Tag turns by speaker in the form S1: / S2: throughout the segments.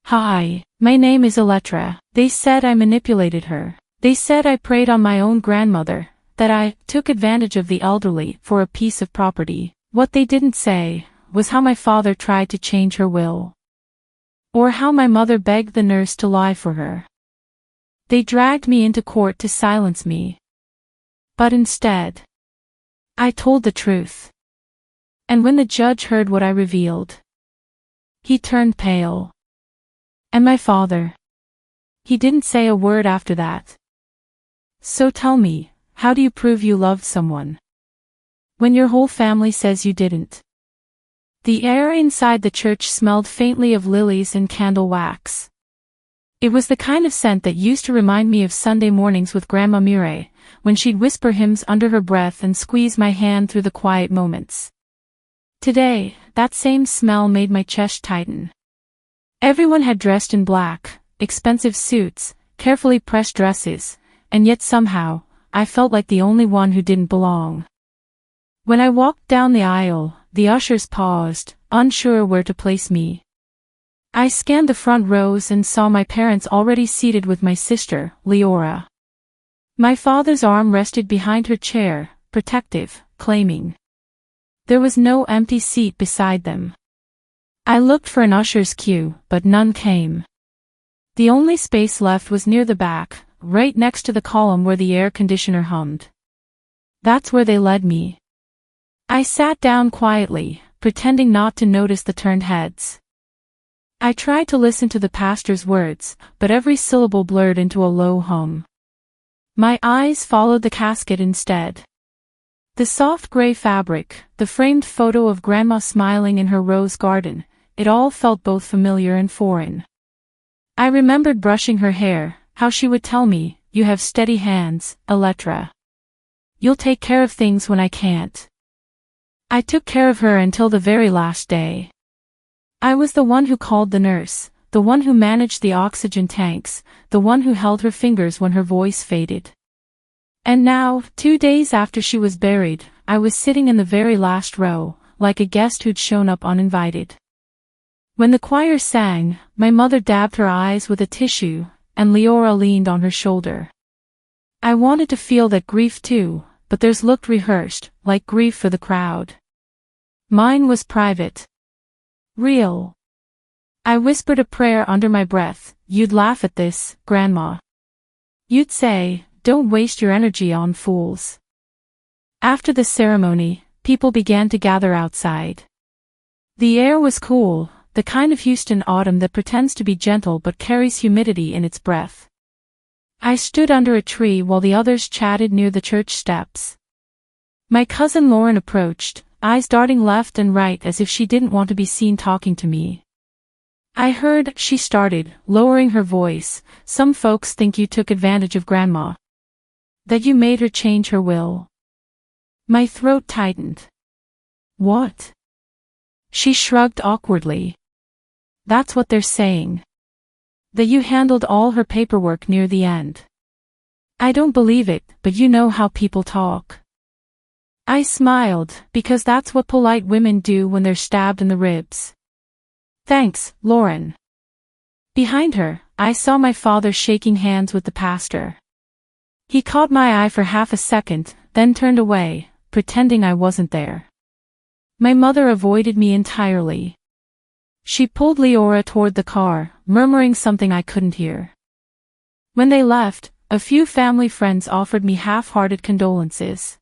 S1: Hi, my name is Elettra. They said I manipulated her. They said I preyed on my own grandmother, that I took advantage of the elderly for a piece of property. What they didn't say was how my father tried to change her will, or how my mother begged the nurse to lie for her. They dragged me into court to silence me. But instead, I told the truth. And when the judge heard what I revealed, he turned pale. And my father, he didn't say a word after that. So tell me, how do you prove you loved someone when your whole family says you didn't? The air inside the church smelled faintly of lilies and candle wax. It was the kind of scent that used to remind me of Sunday mornings with Grandma Mireille, when she'd whisper hymns under her breath and squeeze my hand through the quiet moments. Today, that same smell made my chest tighten. Everyone had dressed in black, expensive suits, carefully pressed dresses, and yet somehow, I felt like the only one who didn't belong. When I walked down the aisle, the ushers paused, unsure where to place me. I scanned the front rows and saw my parents already seated with my sister, Leora. My father's arm rested behind her chair, protective, claiming there was no empty seat beside them. I looked for an usher's queue, but none came. The only space left was near the back, right next to the column where the air conditioner hummed. That's where they led me. I sat down quietly, pretending not to notice the turned heads. I tried to listen to the pastor's words, but every syllable blurred into a low hum. My eyes followed the casket instead. The soft gray fabric, the framed photo of Grandma smiling in her rose garden, it all felt both familiar and foreign. I remembered brushing her hair, how she would tell me, "You have steady hands, Elettra. You'll take care of things when I can't." I took care of her until the very last day. I was the one who called the nurse, the one who managed the oxygen tanks, the one who held her fingers when her voice faded. And now, 2 days after she was buried, I was sitting in the very last row, like a guest who'd shown up uninvited. When the choir sang, my mother dabbed her eyes with a tissue, and Leora leaned on her shoulder. I wanted to feel that grief too, but theirs looked rehearsed, like grief for the crowd. Mine was private. Real. I whispered a prayer under my breath. "You'd laugh at this, Grandma. You'd say, 'Don't waste your energy on fools.'" After the ceremony, people began to gather outside. The air was cool, the kind of Houston autumn that pretends to be gentle but carries humidity in its breath. I stood under a tree while the others chatted near the church steps. My cousin Lauren approached, eyes darting left and right as if she didn't want to be seen talking to me. "I heard," she started, lowering her voice, "some folks think you took advantage of Grandma. That you made her change her will." My throat tightened. "What?" She shrugged awkwardly. "That's what they're saying. That you handled all her paperwork near the end." "I don't believe it, but you know how people talk." I smiled, because that's what polite women do when they're stabbed in the ribs. "Thanks, Lauren." Behind her, I saw my father shaking hands with the pastor. He caught my eye for half a second, then turned away, pretending I wasn't there. My mother avoided me entirely. She pulled Leora toward the car, murmuring something I couldn't hear. When they left, a few family friends offered me half-hearted condolences.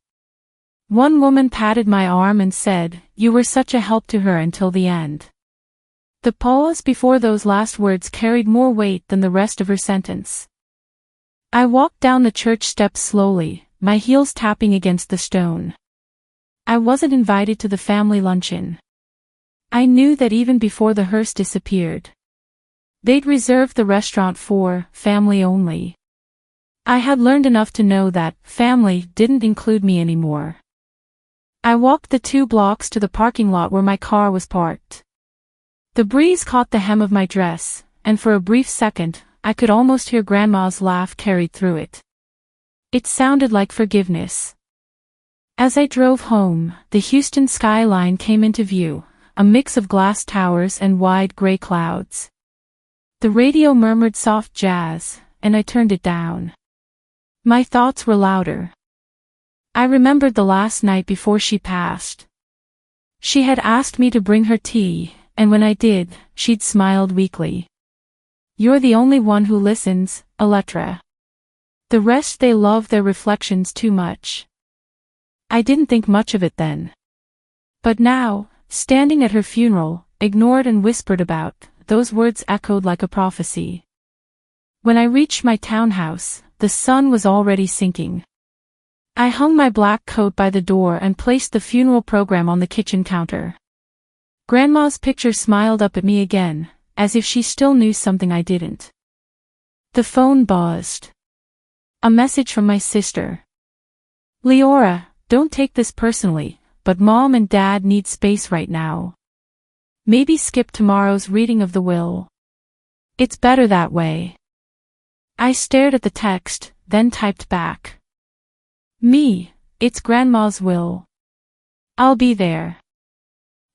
S1: One woman patted my arm and said, "You were such a help to her until the end." The pause before those last words carried more weight than the rest of her sentence. I walked down the church steps slowly, my heels tapping against the stone. I wasn't invited to the family luncheon. I knew that even before the hearse disappeared. They'd reserved the restaurant for family only. I had learned enough to know that family didn't include me anymore. I walked the 2 blocks to the parking lot where my car was parked. The breeze caught the hem of my dress, and for a brief second, I could almost hear Grandma's laugh carried through it. It sounded like forgiveness. As I drove home, the Houston skyline came into view, a mix of glass towers and wide gray clouds. The radio murmured soft jazz, and I turned it down. My thoughts were louder. I remembered the last night before she passed. She had asked me to bring her tea, and when I did, she'd smiled weakly. "You're the only one who listens, Elettra. The rest they love their reflections too much." I didn't think much of it then. But now, standing at her funeral, ignored and whispered about, those words echoed like a prophecy. When I reached my townhouse, the sun was already sinking. I hung my black coat by the door and placed the funeral program on the kitchen counter. Grandma's picture smiled up at me again, as if she still knew something I didn't. The phone buzzed. A message from my sister. "Leora, don't take this personally, but Mom and Dad need space right now. Maybe skip tomorrow's reading of the will. It's better that way." I stared at the text, then typed back. "Me, it's Grandma's will. I'll be there."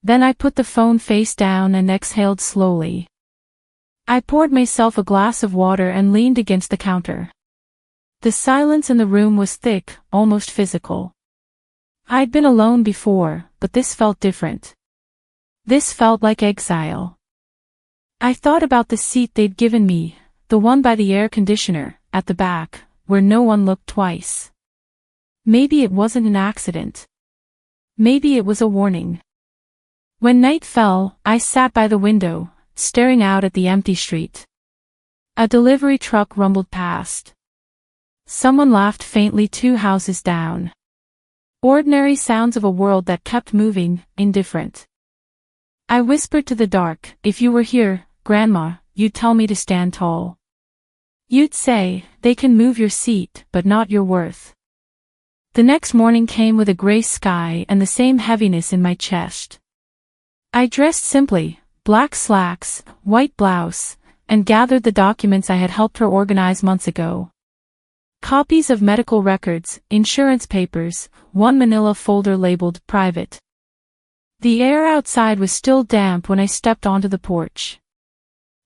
S1: Then I put the phone face down and exhaled slowly. I poured myself a glass of water and leaned against the counter. The silence in the room was thick, almost physical. I'd been alone before, but this felt different. This felt like exile. I thought about the seat they'd given me, the one by the air conditioner, at the back, where no one looked twice. Maybe it wasn't an accident. Maybe it was a warning. When night fell, I sat by the window, staring out at the empty street. A delivery truck rumbled past. Someone laughed faintly 2 houses down. Ordinary sounds of a world that kept moving, indifferent. I whispered to the dark, "If you were here, Grandma, you'd tell me to stand tall. You'd say, they can move your seat, but not your worth." The next morning came with a gray sky and the same heaviness in my chest. I dressed simply, black slacks, white blouse, and gathered the documents I had helped her organize months ago. Copies of medical records, insurance papers, one manila folder labeled private. The air outside was still damp when I stepped onto the porch.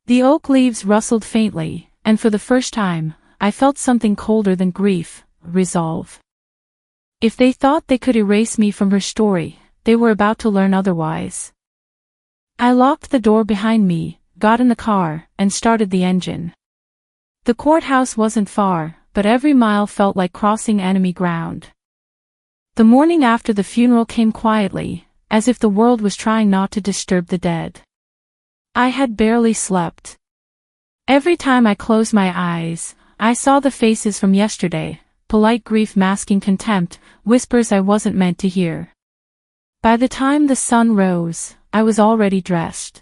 S1: The oak leaves rustled faintly, and for the first time, I felt something colder than grief, resolve. If they thought they could erase me from her story, they were about to learn otherwise. I locked the door behind me, got in the car, and started the engine. The courthouse wasn't far, but every mile felt like crossing enemy ground. The morning after the funeral came quietly, as if the world was trying not to disturb the dead. I had barely slept. Every time I closed my eyes, I saw the faces from yesterday, polite grief masking contempt, whispers I wasn't meant to hear. By the time the sun rose, I was already dressed.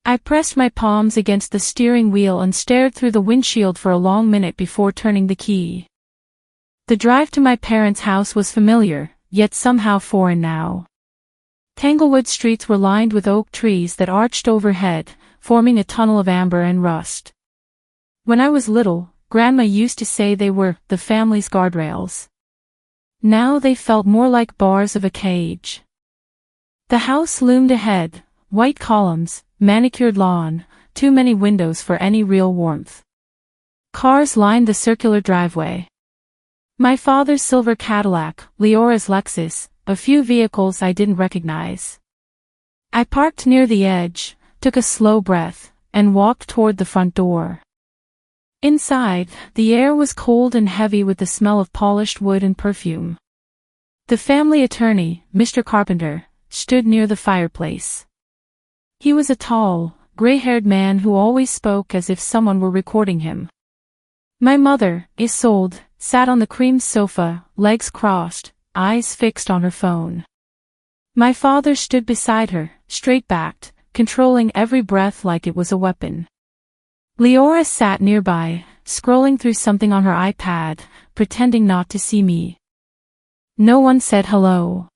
S1: I pressed my palms against the steering wheel and stared through the windshield for a long minute before turning the key. The drive to my parents' house was familiar, yet somehow foreign now. Tanglewood streets were lined with oak trees that arched overhead, forming a tunnel of amber and rust. When I was little, Grandma used to say they were the family's guardrails. Now they felt more like bars of a cage. The house loomed ahead, white columns, manicured lawn, too many windows for any real warmth. Cars lined the circular driveway. My father's silver Cadillac, Leora's Lexus, a few vehicles I didn't recognize. I parked near the edge, took a slow breath, and walked toward the front door. Inside, the air was cold and heavy with the smell of polished wood and perfume. The family attorney, Mr. Carpenter, stood near the fireplace. He was a tall, gray-haired man who always spoke as if someone were recording him. My mother, Isolde, sat on the cream sofa, legs crossed, eyes fixed on her phone. My father stood beside her, straight-backed, controlling every breath like it was a weapon. Leora sat nearby, scrolling through something on her iPad, pretending not to see me. No one said hello.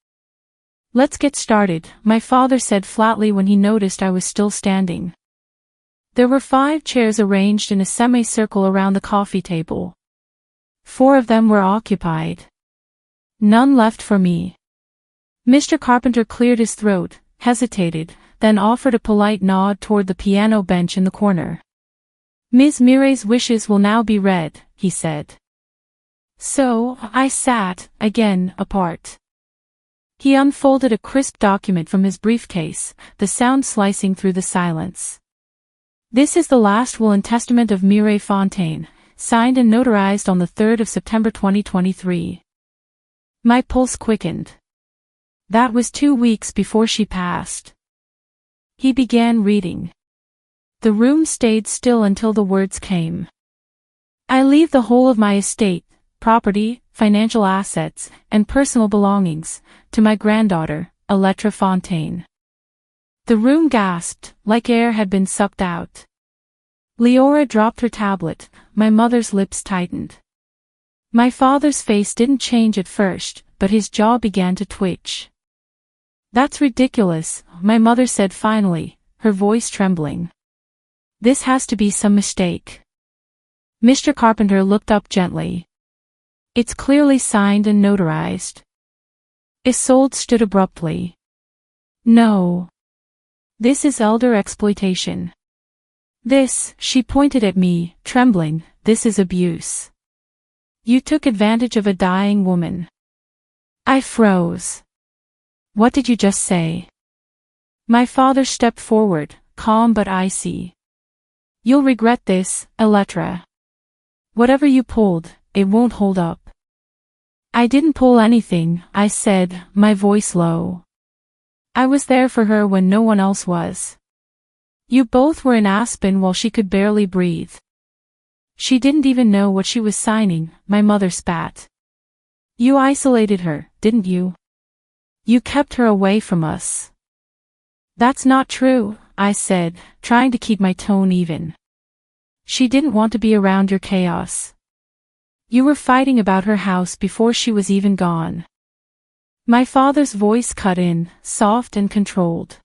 S1: "Let's get started," my father said flatly when he noticed I was still standing. There were 5 chairs arranged in a semicircle around the coffee table. 4 of them were occupied. None left for me. Mr. Carpenter cleared his throat, hesitated, then offered a polite nod toward the piano bench in the corner. Ms. Miray's wishes will now be read, he said. So, I sat, again, apart. He unfolded a crisp document from his briefcase, the sound slicing through the silence. This is the last will and testament of Mireille Fontaine, signed and notarized on the 3rd of September 2023. My pulse quickened. That was 2 weeks before she passed. He began reading. The room stayed still until the words came. I leave the whole of my estate, property, financial assets, and personal belongings, to my granddaughter, Alletra Fontaine. The room gasped, like air had been sucked out. Leora dropped her tablet, my mother's lips tightened. My father's face didn't change at first, but his jaw began to twitch. That's ridiculous, my mother said finally, her voice trembling. This has to be some mistake. Mr. Carpenter looked up gently. It's clearly signed and notarized. Isolde stood abruptly. No. This is elder exploitation. This, she pointed at me, trembling, this is abuse. You took advantage of a dying woman. I froze. What did you just say? My father stepped forward, calm but icy. You'll regret this, Alletra. Whatever you pulled, it won't hold up. I didn't pull anything, I said, my voice low. I was there for her when no one else was. You both were in Aspen while she could barely breathe. She didn't even know what she was signing, my mother spat. You isolated her, didn't you? You kept her away from us. That's not true, I said, trying to keep my tone even. She didn't want to be around your chaos. You were fighting about her house before she was even gone. My father's voice cut in, soft and controlled.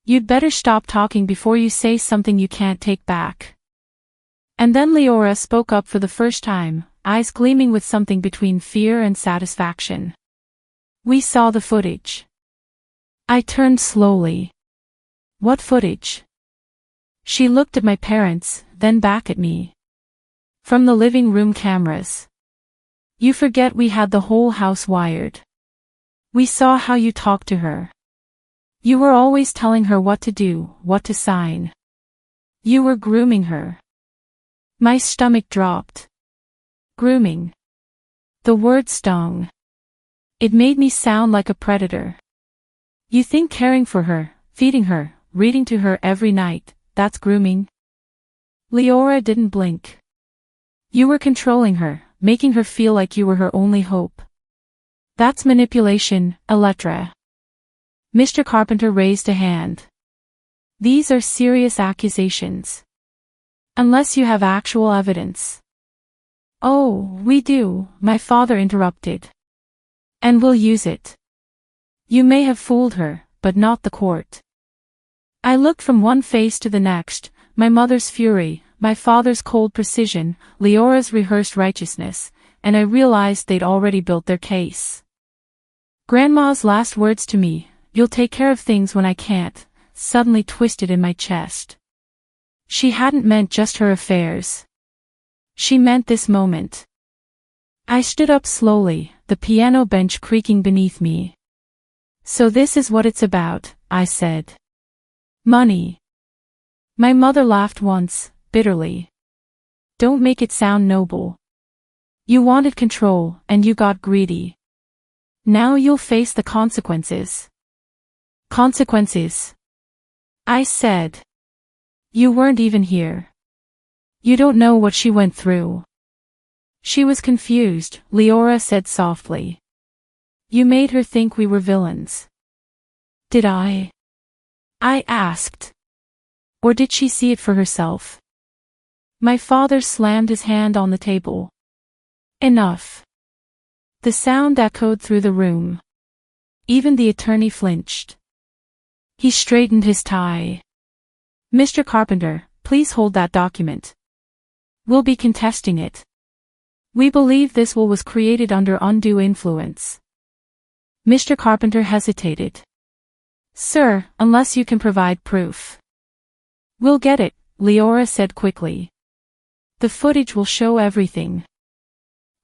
S1: You'd better stop talking before you say something you can't take back. And then Leora spoke up for the first time, eyes gleaming with something between fear and satisfaction. We saw the footage. I turned slowly. What footage? She looked at my parents, then back at me. From the living room cameras. You forget we had the whole house wired. We saw how you talked to her. You were always telling her what to do, what to sign. You were grooming her. My stomach dropped. Grooming. The word stung. It made me sound like a predator. You think caring for her, feeding her, reading to her every night, that's grooming? Leora didn't blink. You were controlling her, making her feel like you were her only hope. That's manipulation, Alletra. Mr. Carpenter raised a hand. These are serious accusations. Unless you have actual evidence. Oh, we do, my father interrupted. And we'll use it. You may have fooled her, but not the court. I looked from one face to the next, my mother's fury, my father's cold precision, Leora's rehearsed righteousness, and I realized they'd already built their case. Grandma's last words to me, "You'll take care of things when I can't," suddenly twisted in my chest. She hadn't meant just her affairs. She meant this moment. I stood up slowly, the piano bench creaking beneath me. So this is what it's about, I said. Money. My mother laughed once, bitterly. Don't make it sound noble. You wanted control, and you got greedy. Now you'll face the consequences. Consequences. I said. You weren't even here. You don't know what she went through. She was confused, Leora said softly. You made her think we were villains. Did I? I asked. Or did she see it for herself? My father slammed his hand on the table. Enough. The sound echoed through the room. Even the attorney flinched. He straightened his tie. Mr. Carpenter, please hold that document. We'll be contesting it. We believe this will was created under undue influence. Mr. Carpenter hesitated. Sir, unless you can provide proof. We'll get it, Leora said quickly. The footage will show everything.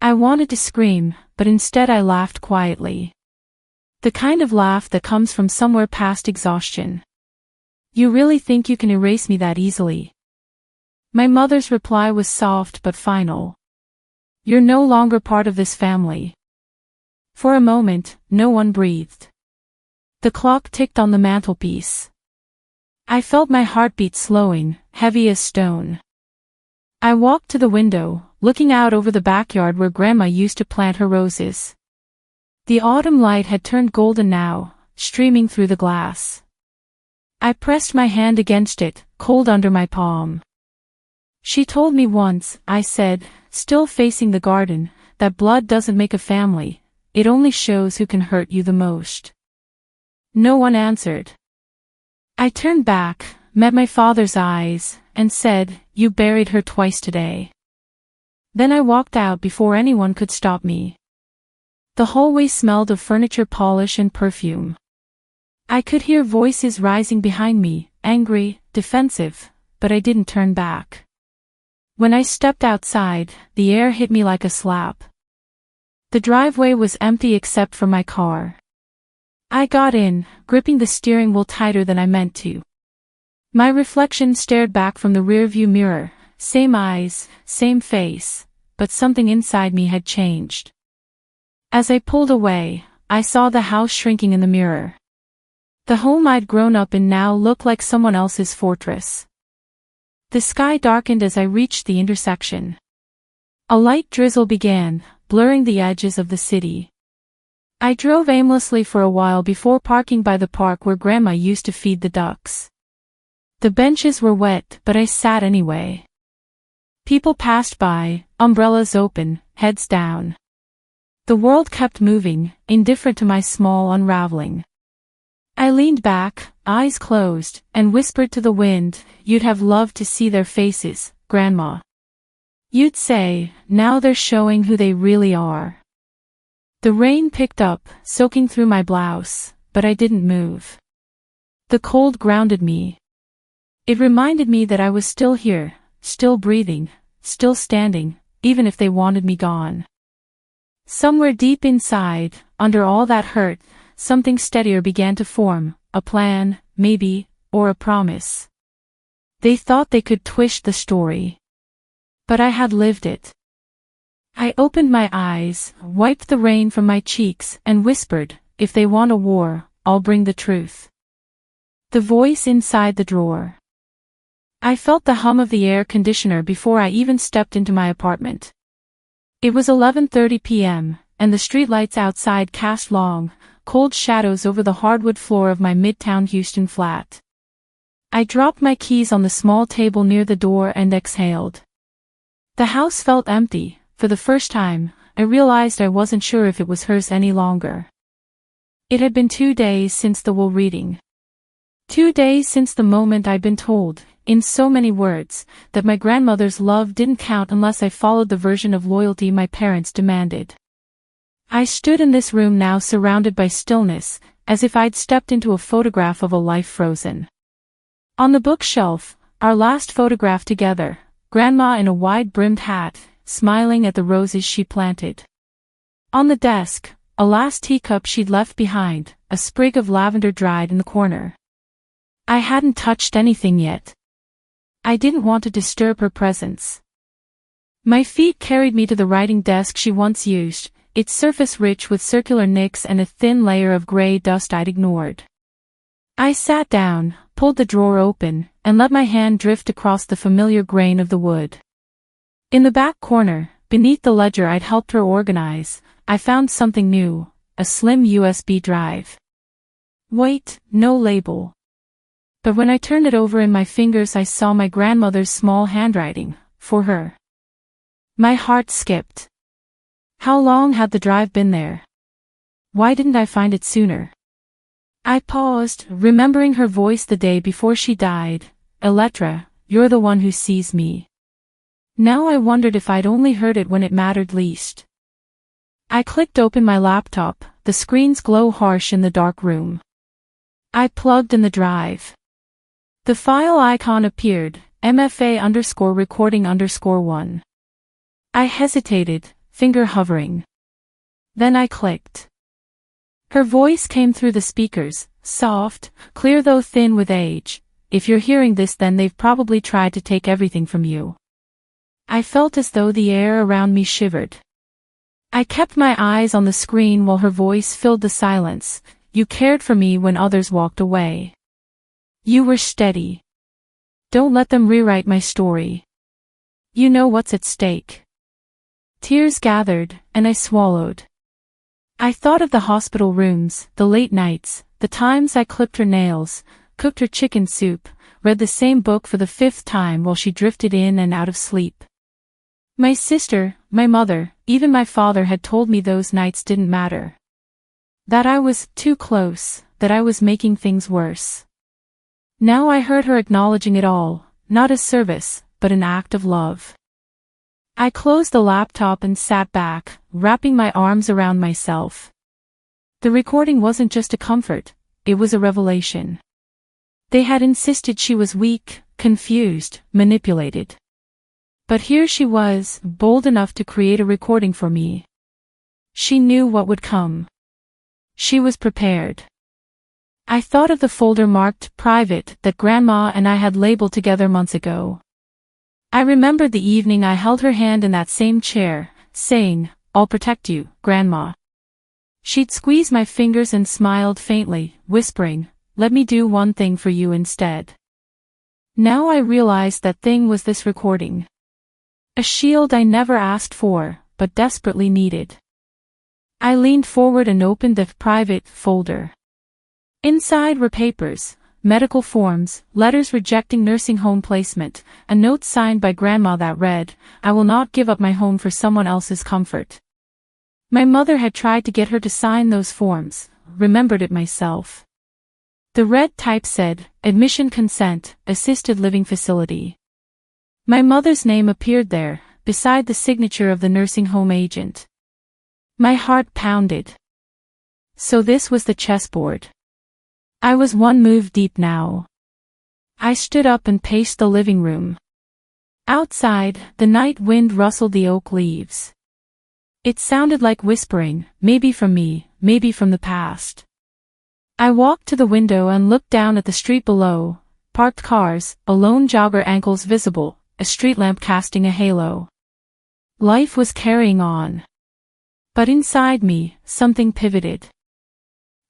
S1: I wanted to scream, but instead I laughed quietly. The kind of laugh that comes from somewhere past exhaustion. You really think you can erase me that easily? My mother's reply was soft but final. You're no longer part of this family. For a moment, no one breathed. The clock ticked on the mantelpiece. I felt my heartbeat slowing, heavy as stone. I walked to the window, looking out over the backyard where Grandma used to plant her roses. The autumn light had turned golden now, streaming through the glass. I pressed my hand against it, cold under my palm. She told me once, I said, still facing the garden, that blood doesn't make a family, it only shows who can hurt you the most. No one answered. I turned back, met my father's eyes, and said, You buried her twice today. Then I walked out before anyone could stop me. The hallway smelled of furniture polish and perfume. I could hear voices rising behind me, angry, defensive, but I didn't turn back. When I stepped outside, the air hit me like a slap. The driveway was empty except for my car. I got in, gripping the steering wheel tighter than I meant to. My reflection stared back from the rearview mirror, same eyes, same face, but something inside me had changed. As I pulled away, I saw the house shrinking in the mirror. The home I'd grown up in now looked like someone else's fortress. The sky darkened as I reached the intersection. A light drizzle began, blurring the edges of the city. I drove aimlessly for a while before parking by the park where Grandma used to feed the ducks. The benches were wet, but I sat anyway. People passed by, umbrellas open, heads down. The world kept moving, indifferent to my small unraveling. I leaned back, eyes closed, and whispered to the wind, You'd have loved to see their faces, Grandma. You'd say, now they're showing who they really are. The rain picked up, soaking through my blouse, but I didn't move. The cold grounded me. It reminded me that I was still here, still breathing, still standing, even if they wanted me gone. Somewhere deep inside, under all that hurt, something steadier began to form, a plan, maybe, or a promise. They thought they could twist the story. But I had lived it. I opened my eyes, wiped the rain from my cheeks, and whispered, If they want a war, I'll bring the truth. The voice inside the drawer. I felt the hum of the air conditioner before I even stepped into my apartment. It was 11:30 p.m., and the streetlights outside cast long, cold shadows over the hardwood floor of my midtown Houston flat. I dropped my keys on the small table near the door and exhaled. The house felt empty. For the first time, I realized I wasn't sure if it was hers any longer. It had been 2 days since the will reading. 2 days since the moment I'd been told, in so many words, that my grandmother's love didn't count unless I followed the version of loyalty my parents demanded. I stood in this room now surrounded by stillness, as if I'd stepped into a photograph of a life frozen. On the bookshelf, our last photograph together, Grandma in a wide-brimmed hat, smiling at the roses she planted. On the desk, a last teacup she'd left behind, a sprig of lavender dried in the corner. I hadn't touched anything yet. I didn't want to disturb her presence. My feet carried me to the writing desk she once used, its surface rich with circular nicks and a thin layer of gray dust I'd ignored. I sat down, pulled the drawer open, and let my hand drift across the familiar grain of the wood. In the back corner, beneath the ledger I'd helped her organize, I found something new, a slim USB drive. Wait, no label. But when I turned it over in my fingers I saw my grandmother's small handwriting, for her. My heart skipped. How long had the drive been there? Why didn't I find it sooner? I paused, remembering her voice the day before she died, Elettra, you're the one who sees me. Now I wondered if I'd only heard it when it mattered least. I clicked open my laptop, the screen's glow harsh in the dark room. I plugged in the drive. The file icon appeared, MFA_recording_1. I hesitated, finger hovering. Then I clicked. Her voice came through the speakers, soft, clear though thin with age. If you're hearing this, then they've probably tried to take everything from you. I felt as though the air around me shivered. I kept my eyes on the screen while her voice filled the silence. You cared for me when others walked away. You were steady. Don't let them rewrite my story. You know what's at stake. Tears gathered, and I swallowed. I thought of the hospital rooms, the late nights, the times I clipped her nails, cooked her chicken soup, read the same book for the 5th time while she drifted in and out of sleep. My sister, my mother, even my father had told me those nights didn't matter. That I was too close, that I was making things worse. Now I heard her acknowledging it all, not as service, but an act of love. I closed the laptop and sat back, wrapping my arms around myself. The recording wasn't just a comfort, it was a revelation. They had insisted she was weak, confused, manipulated. But here she was, bold enough to create a recording for me. She knew what would come. She was prepared. I thought of the folder marked private that Grandma and I had labeled together months ago. I remembered the evening I held her hand in that same chair, saying, "I'll protect you, Grandma." She'd squeezed my fingers and smiled faintly, whispering, "Let me do one thing for you instead." Now I realized that thing was this recording. A shield I never asked for, but desperately needed. I leaned forward and opened the private folder. Inside were papers, medical forms, letters rejecting nursing home placement, a note signed by Grandma that read, "I will not give up my home for someone else's comfort." My mother had tried to get her to sign those forms, remembered it myself. The red type said, "Admission consent, assisted living facility." My mother's name appeared there, beside the signature of the nursing home agent. My heart pounded. So this was the chessboard. I was one move deep now. I stood up and paced the living room. Outside, the night wind rustled the oak leaves. It sounded like whispering, maybe from me, maybe from the past. I walked to the window and looked down at the street below, parked cars, a lone jogger ankles visible, a street lamp casting a halo. Life was carrying on. But inside me, something pivoted.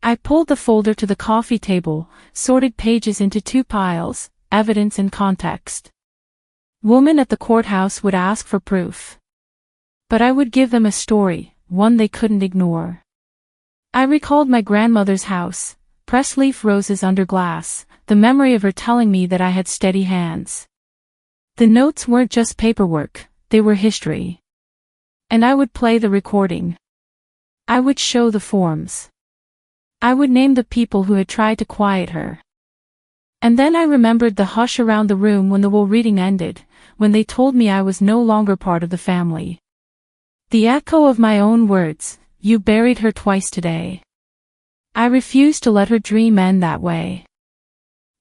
S1: I pulled the folder to the coffee table, sorted pages into 2 piles, evidence and context. Woman at the courthouse would ask for proof. But I would give them a story, one they couldn't ignore. I recalled my grandmother's house, pressed leaf roses under glass, the memory of her telling me that I had steady hands. The notes weren't just paperwork, they were history. And I would play the recording. I would show the forms. I would name the people who had tried to quiet her. And then I remembered the hush around the room when the will reading ended, when they told me I was no longer part of the family. The echo of my own words, "You buried her twice today." I refused to let her dream end that way.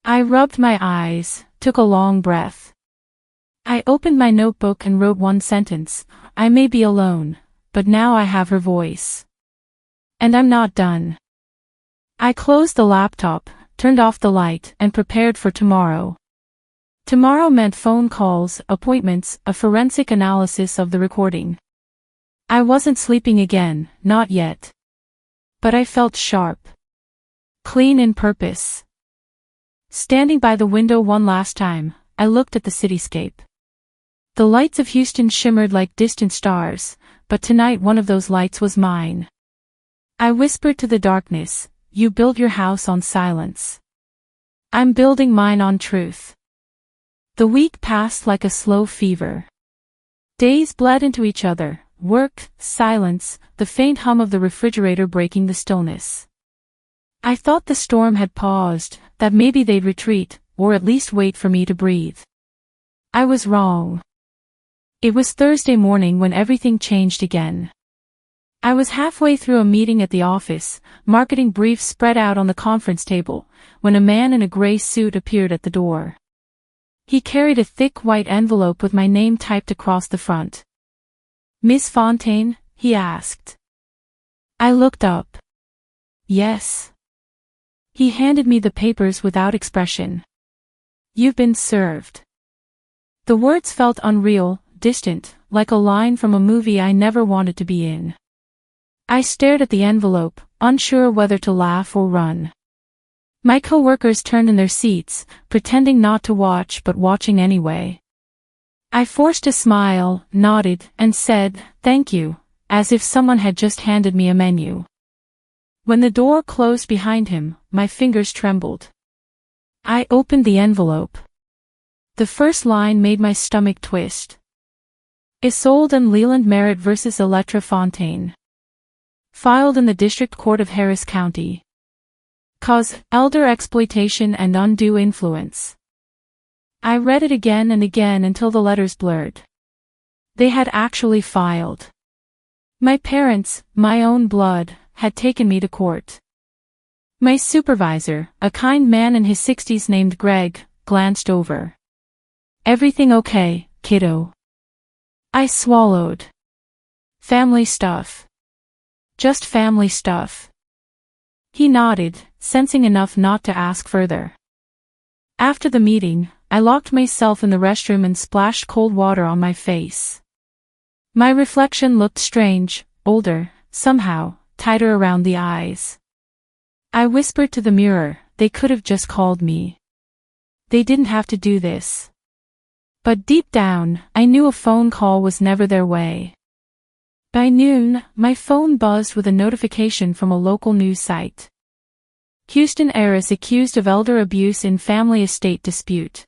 S1: I rubbed my eyes, took a long breath. I opened my notebook and wrote one sentence, "I may be alone, but now I have her voice. And I'm not done." I closed the laptop, turned off the light, and prepared for tomorrow. Tomorrow meant phone calls, appointments, a forensic analysis of the recording. I wasn't sleeping again, not yet. But I felt sharp. Clean in purpose. Standing by the window one last time, I looked at the cityscape. The lights of Houston shimmered like distant stars, but tonight one of those lights was mine. I whispered to the darkness, "You built your house on silence. I'm building mine on truth." The week passed like a slow fever. Days bled into each other, work, silence, the faint hum of the refrigerator breaking the stillness. I thought the storm had paused, that maybe they'd retreat, or at least wait for me to breathe. I was wrong. It was Thursday morning when everything changed again. I was halfway through a meeting at the office, marketing briefs spread out on the conference table, when a man in a gray suit appeared at the door. He carried a thick white envelope with my name typed across the front. "Miss Fontaine?" he asked. I looked up. "Yes." He handed me the papers without expression. "You've been served." The words felt unreal, distant, like a line from a movie I never wanted to be in. I stared at the envelope, unsure whether to laugh or run. My coworkers turned in their seats, pretending not to watch but watching anyway. I forced a smile, nodded, and said, "Thank you," as if someone had just handed me a menu. When the door closed behind him, my fingers trembled. I opened the envelope. The first line made my stomach twist. Isolde and Leland Merritt vs. Elettra Fontaine. Filed in the District Court of Harris County. Cause, elder exploitation and undue influence. I read it again and again until the letters blurred. They had actually filed. My parents, my own blood, had taken me to court. My supervisor, a kind man in his 60s named Greg, glanced over. "Everything okay, kiddo?" I swallowed. "Family stuff. Just family stuff." He nodded, sensing enough not to ask further. After the meeting, I locked myself in the restroom and splashed cold water on my face. My reflection looked strange, older, somehow, tighter around the eyes. I whispered to the mirror, "They could have just called me. They didn't have to do this." But deep down, I knew a phone call was never their way. By noon, my phone buzzed with a notification from a local news site. Houston heiress accused of elder abuse in family estate dispute.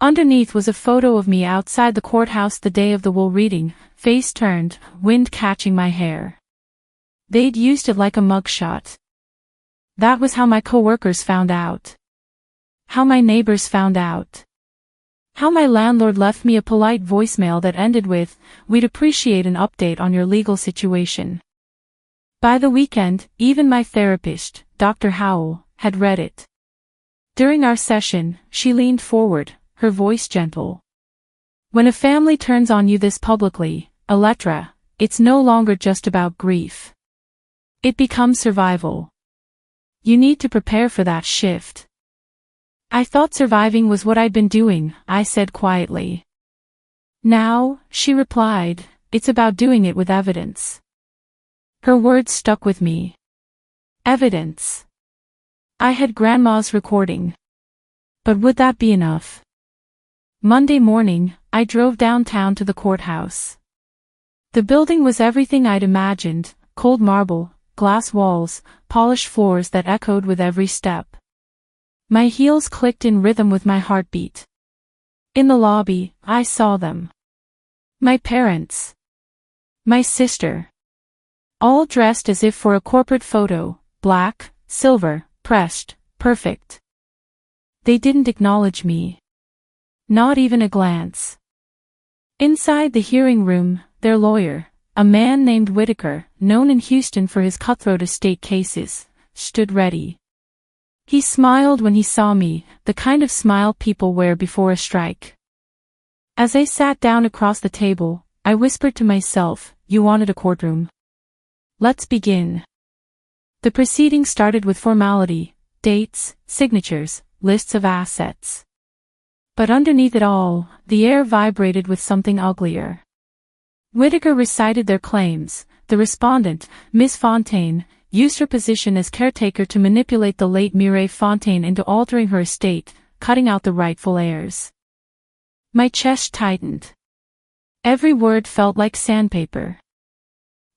S1: Underneath was a photo of me outside the courthouse the day of the will reading, face turned, wind catching my hair. They'd used it like a mugshot. That was how my coworkers found out. How my neighbors found out. How my landlord left me a polite voicemail that ended with, "We'd appreciate an update on your legal situation." By the weekend, even my therapist, Dr. Howell, had read it. During our session, she leaned forward, her voice gentle. "When a family turns on you this publicly, Elettra, it's no longer just about grief. It becomes survival. You need to prepare for that shift." I thought surviving was what I'd been doing, I said quietly. "Now," she replied, "it's about doing it with evidence." Her words stuck with me. Evidence. I had Grandma's recording. But would that be enough? Monday morning, I drove downtown to the courthouse. The building was everything I'd imagined, cold marble, glass walls, polished floors that echoed with every step. My heels clicked in rhythm with my heartbeat. In the lobby, I saw them. My parents. My sister. All dressed as if for a corporate photo, black, silver, pressed, perfect. They didn't acknowledge me. Not even a glance. Inside the hearing room, their lawyer, a man named Whitaker, known in Houston for his cutthroat estate cases, stood ready. He smiled when he saw me, the kind of smile people wear before a strike. As I sat down across the table, I whispered to myself, "You wanted a courtroom. Let's begin." The proceedings started with formality, dates, signatures, lists of assets. But underneath it all, the air vibrated with something uglier. Whitaker recited their claims. The respondent, Miss Fontaine, used her position as caretaker to manipulate the late Mireille Fontaine into altering her estate, cutting out the rightful heirs. My chest tightened. Every word felt like sandpaper.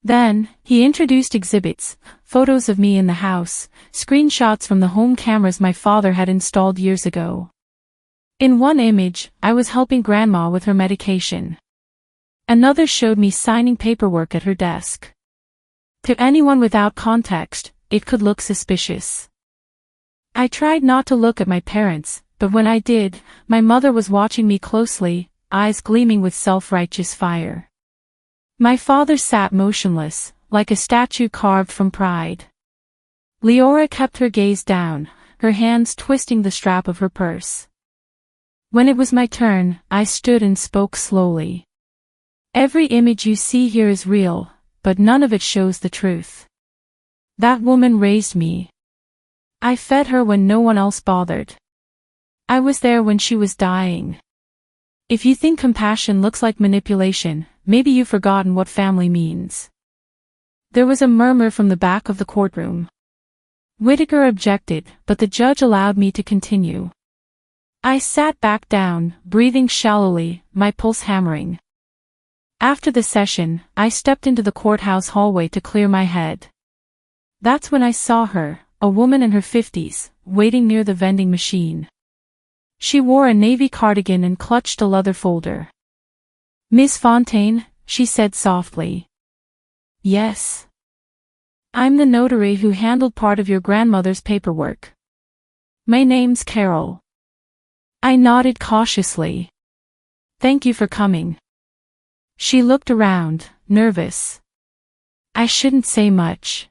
S1: Then, he introduced exhibits, photos of me in the house, screenshots from the home cameras my father had installed years ago. In one image, I was helping Grandma with her medication. Another showed me signing paperwork at her desk. To anyone without context, it could look suspicious. I tried not to look at my parents, but when I did, my mother was watching me closely, eyes gleaming with self-righteous fire. My father sat motionless, like a statue carved from pride. Leora kept her gaze down, her hands twisting the strap of her purse. When it was my turn, I stood and spoke slowly. Every image you see here is real, but none of it shows the truth. That woman raised me. I fed her when no one else bothered. I was there when she was dying. If you think compassion looks like manipulation, maybe you've forgotten what family means. There was a murmur from the back of the courtroom. Whitaker objected, but the judge allowed me to continue. I sat back down, breathing shallowly, my pulse hammering. After the session, I stepped into the courthouse hallway to clear my head. That's when I saw her, a woman in her 50s, waiting near the vending machine. She wore a navy cardigan and clutched a leather folder. "Miss Fontaine," she said softly. "Yes. I'm the notary who handled part of your grandmother's paperwork. My name's Carol." I nodded cautiously. "Thank you for coming." She looked around, nervous. "I shouldn't say much.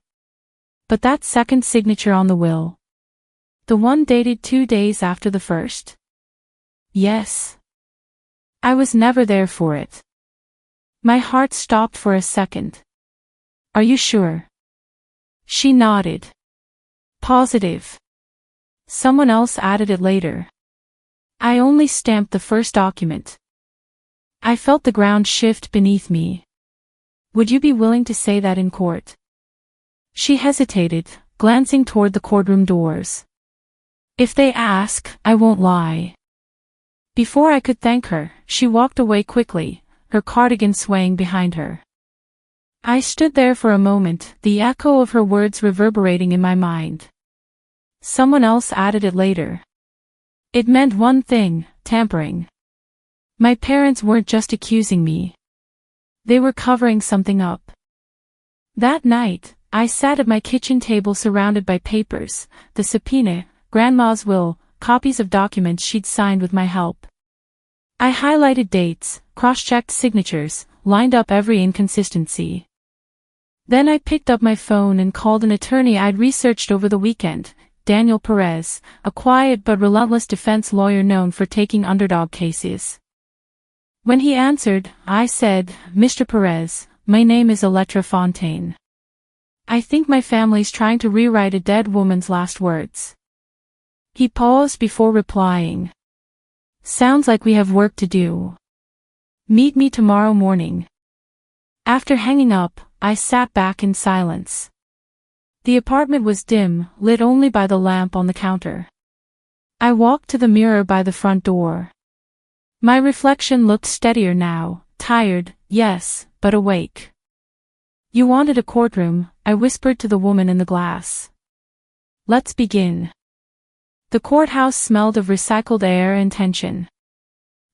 S1: But that second signature on the will. The one dated 2 days after the first?" "Yes. I was never there for it." My heart stopped for a second. "Are you sure?" She nodded. "Positive. Someone else added it later. I only stamped the first document." I felt the ground shift beneath me. "Would you be willing to say that in court?" She hesitated, glancing toward the courtroom doors. "If they ask, I won't lie." Before I could thank her, she walked away quickly, her cardigan swaying behind her. I stood there for a moment, the echo of her words reverberating in my mind. Someone else added it later. It meant one thing: tampering. My parents weren't just accusing me. They were covering something up. That night, I sat at my kitchen table surrounded by papers, the subpoena, Grandma's will, copies of documents she'd signed with my help. I highlighted dates, cross-checked signatures, lined up every inconsistency. Then I picked up my phone and called an attorney I'd researched over the weekend, Daniel Perez, a quiet but relentless defense lawyer known for taking underdog cases. When he answered, I said, "Mr. Perez, my name is Elettra Fontaine. I think my family's trying to rewrite a dead woman's last words." He paused before replying. "Sounds like we have work to do. Meet me tomorrow morning." After hanging up, I sat back in silence. The apartment was dim, lit only by the lamp on the counter. I walked to the mirror by the front door. My reflection looked steadier now, tired, yes, but awake. "You wanted a courtroom," I whispered to the woman in the glass. "Let's begin." The courthouse smelled of recycled air and tension.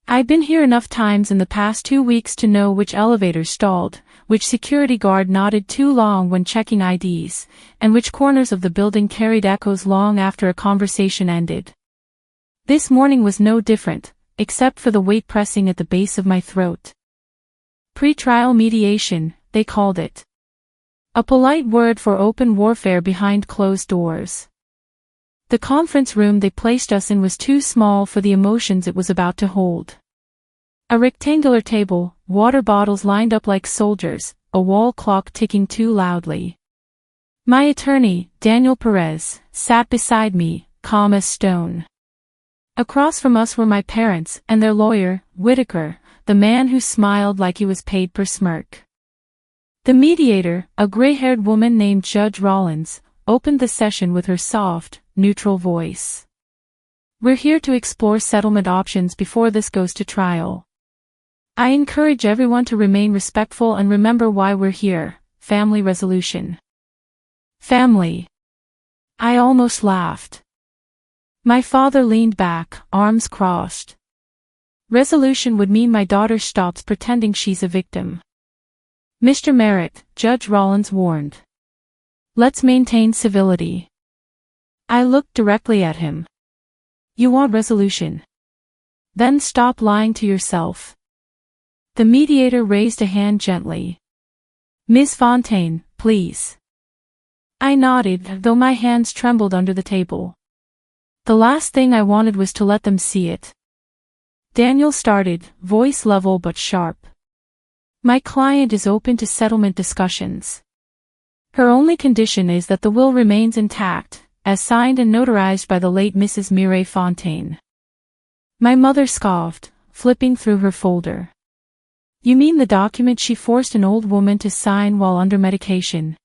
S1: I'd been here enough times in the past 2 weeks to know which elevator stalled, which security guard nodded too long when checking IDs, and which corners of the building carried echoes long after a conversation ended. This morning was no different, except for the weight pressing at the base of my throat. Pre-trial mediation, they called it. A polite word for open warfare behind closed doors. The conference room they placed us in was too small for the emotions it was about to hold. A rectangular table, water bottles lined up like soldiers, a wall clock ticking too loudly. My attorney, Daniel Perez, sat beside me, calm as stone. Across from us were my parents and their lawyer, Whitaker, the man who smiled like he was paid per smirk. The mediator, a gray-haired woman named Judge Rollins, opened the session with her soft, neutral voice. "We're here to explore settlement options before this goes to trial. I encourage everyone to remain respectful and remember why we're here: family resolution." Family. I almost laughed. My father leaned back, arms crossed. Resolution would mean my daughter stops pretending she's a victim. "Mr. Merritt," Judge Rollins warned. "Let's maintain civility." I looked directly at him. "You want resolution? Then stop lying to yourself." The mediator raised a hand gently. "Ms. Fontaine, please." I nodded, though my hands trembled under the table. The last thing I wanted was to let them see it. Daniel started, voice level but sharp. My client is open to settlement discussions. Her only condition is that the will remains intact, as signed and notarized by the late Mrs. Mireille Fontaine. My mother scoffed, flipping through her folder. You mean the document she forced an old woman to sign while under medication?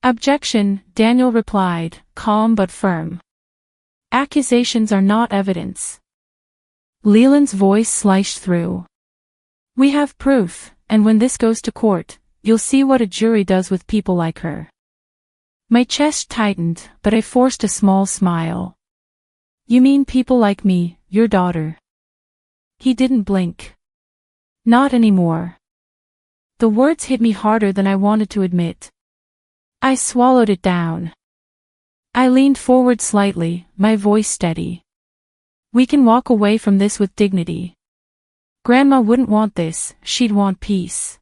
S1: Objection, Daniel replied, calm but firm. Accusations are not evidence. Leland's voice sliced through. We have proof, and when this goes to court, you'll see what a jury does with people like her. My chest tightened, but I forced a small smile. You mean people like me, your daughter? He didn't blink. Not anymore. The words hit me harder than I wanted to admit. I swallowed it down. I leaned forward slightly, my voice steady. We can walk away from this with dignity. Grandma wouldn't want this, she'd want peace.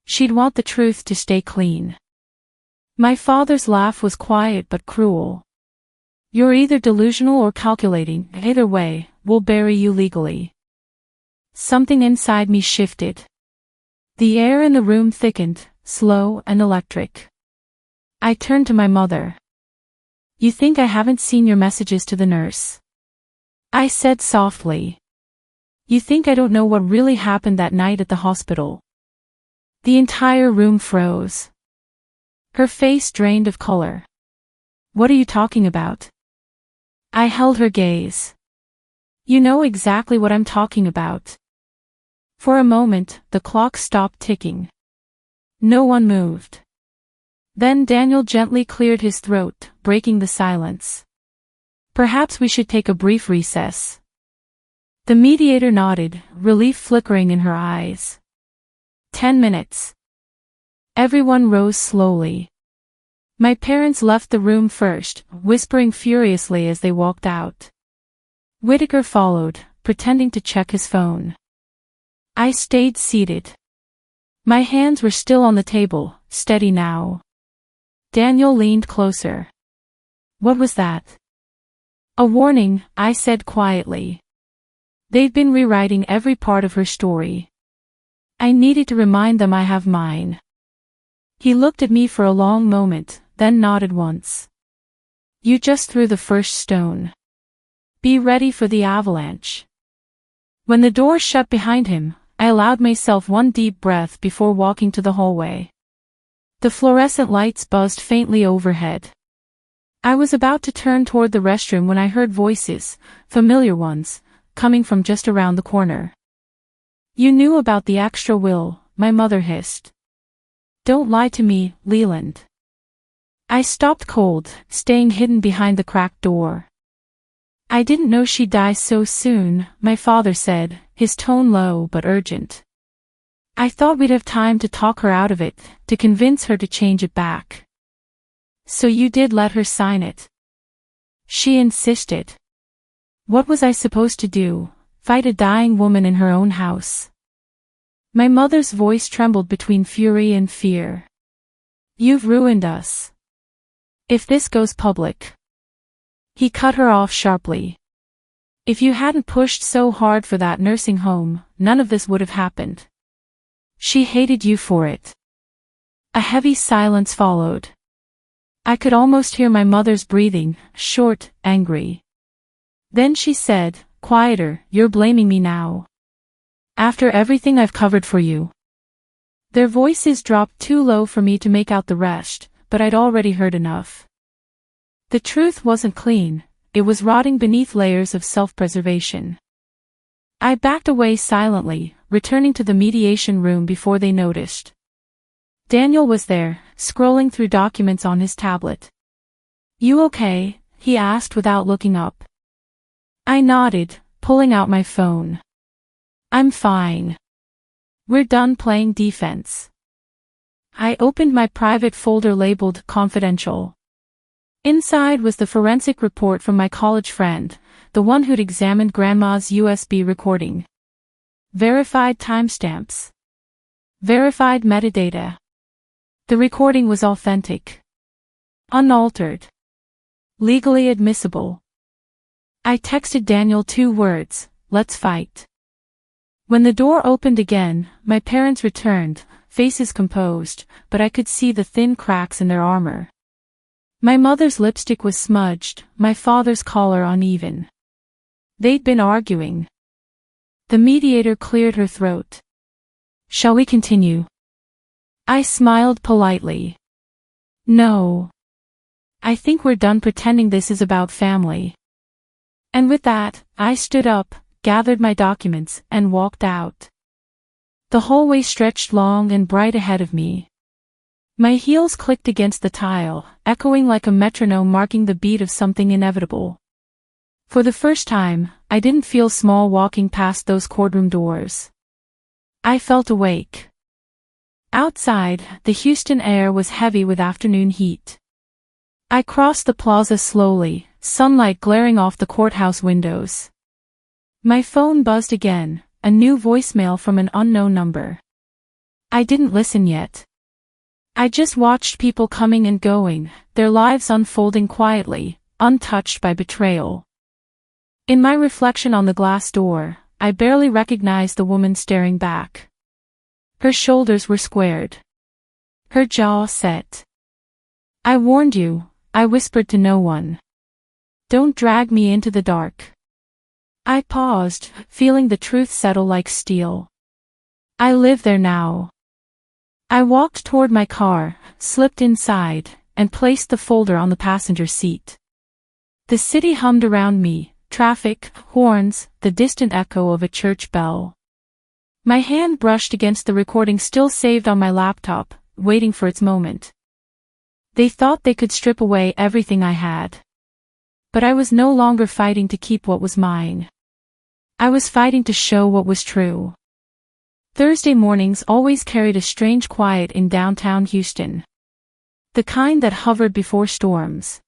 S1: She'd want the truth to stay clean. My father's laugh was quiet but cruel. You're either delusional or calculating, either way, we'll bury you legally. Something inside me shifted. The air in the room thickened, slow and electric. I turned to my mother. You think I haven't seen your messages to the nurse? I said softly. You think I don't know what really happened that night at the hospital? The entire room froze. Her face drained of color. What are you talking about? I held her gaze. You know exactly what I'm talking about. For a moment, the clock stopped ticking. No one moved. Then Daniel gently cleared his throat, breaking the silence. Perhaps we should take a brief recess. The mediator nodded, relief flickering in her eyes. 10 minutes. Everyone rose slowly. My parents left the room first, whispering furiously as they walked out. Whitaker followed, pretending to check his phone. I stayed seated. My hands were still on the table, steady now. Daniel leaned closer. What was that? A warning, I said quietly. They've been rewriting every part of her story. I needed to remind them I have mine. He looked at me for a long moment, then nodded once. You just threw the first stone. Be ready for the avalanche. When the door shut behind him, I allowed myself one deep breath before walking to the hallway. The fluorescent lights buzzed faintly overhead. I was about to turn toward the restroom when I heard voices, familiar ones, coming from just around the corner. You knew about the extra will, my mother hissed. Don't lie to me, Leland. I stopped cold, staying hidden behind the cracked door. I didn't know she'd die so soon, my father said, his tone low but urgent. I thought we'd have time to talk her out of it, to convince her to change it back. So you did let her sign it? She insisted. What was I supposed to do, fight a dying woman in her own house? My mother's voice trembled between fury and fear. You've ruined us. If this goes public. He cut her off sharply. If you hadn't pushed so hard for that nursing home, none of this would have happened. She hated you for it. A heavy silence followed. I could almost hear my mother's breathing, short, angry. Then she said, quieter, you're blaming me now. After everything I've covered for you. Their voices dropped too low for me to make out the rest, but I'd already heard enough. The truth wasn't clean, it was rotting beneath layers of self-preservation. I backed away silently, returning to the mediation room before they noticed. Daniel was there, scrolling through documents on his tablet. You okay? He asked without looking up. I nodded, pulling out my phone. I'm fine. We're done playing defense. I opened my private folder labeled Confidential. Inside was the forensic report from my college friend, the one who'd examined Grandma's USB recording. Verified timestamps. Verified metadata. The recording was authentic. Unaltered. Legally admissible. I texted Daniel 2 words, let's fight. When the door opened again, my parents returned, faces composed, but I could see the thin cracks in their armor. My mother's lipstick was smudged, my father's collar uneven. They'd been arguing. The mediator cleared her throat. Shall we continue? I smiled politely. No. I think we're done pretending this is about family. And with that, I stood up, gathered my documents, and walked out. The hallway stretched long and bright ahead of me. My heels clicked against the tile, echoing like a metronome marking the beat of something inevitable. For the first time, I didn't feel small walking past those courtroom doors. I felt awake. Outside, the Houston air was heavy with afternoon heat. I crossed the plaza slowly, sunlight glaring off the courthouse windows. My phone buzzed again, a new voicemail from an unknown number. I didn't listen yet. I just watched people coming and going, their lives unfolding quietly, untouched by betrayal. In my reflection on the glass door, I barely recognized the woman staring back. Her shoulders were squared. Her jaw set. I warned you, I whispered to no one. Don't drag me into the dark. I paused, feeling the truth settle like steel. I live there now. I walked toward my car, slipped inside, and placed the folder on the passenger seat. The city hummed around me, traffic, horns, the distant echo of a church bell. My hand brushed against the recording still saved on my laptop, waiting for its moment. They thought they could strip away everything I had. But I was no longer fighting to keep what was mine. I was fighting to show what was true. Thursday mornings always carried a strange quiet in downtown Houston. The kind that hovered before storms.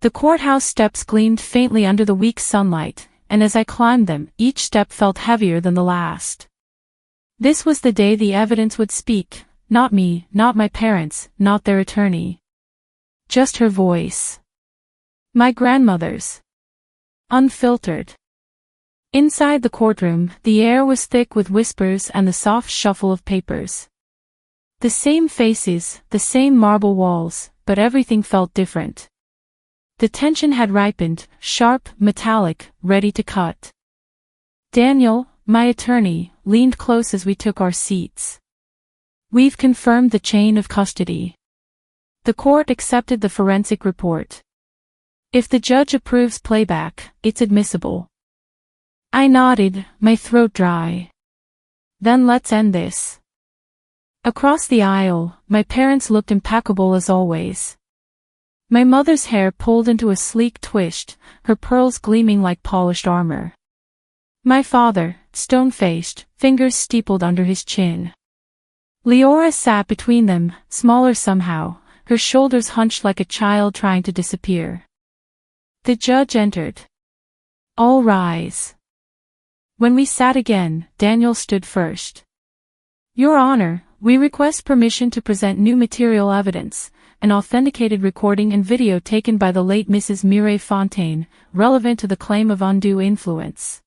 S1: The courthouse steps gleamed faintly under the weak sunlight, and as I climbed them, each step felt heavier than the last. This was the day the evidence would speak, not me, not my parents, not their attorney. Just her voice. My grandmother's. Unfiltered. Inside the courtroom, the air was thick with whispers and the soft shuffle of papers. The same faces, the same marble walls, but everything felt different. The tension had ripened, sharp, metallic, ready to cut. Daniel, my attorney, leaned close as we took our seats. We've confirmed the chain of custody. The court accepted the forensic report. If the judge approves playback, it's admissible. I nodded, my throat dry. Then let's end this. Across the aisle, my parents looked impeccable as always. My mother's hair pulled into a sleek twist, her pearls gleaming like polished armor. My father, stone-faced, fingers steepled under his chin. Leora sat between them, smaller somehow, her shoulders hunched like a child trying to disappear. The judge entered. All rise. When we sat again, Daniel stood first. Your Honor, we request permission to present new material evidence, an authenticated recording and video taken by the late Mrs. Mireille Fontaine, relevant to the claim of undue influence.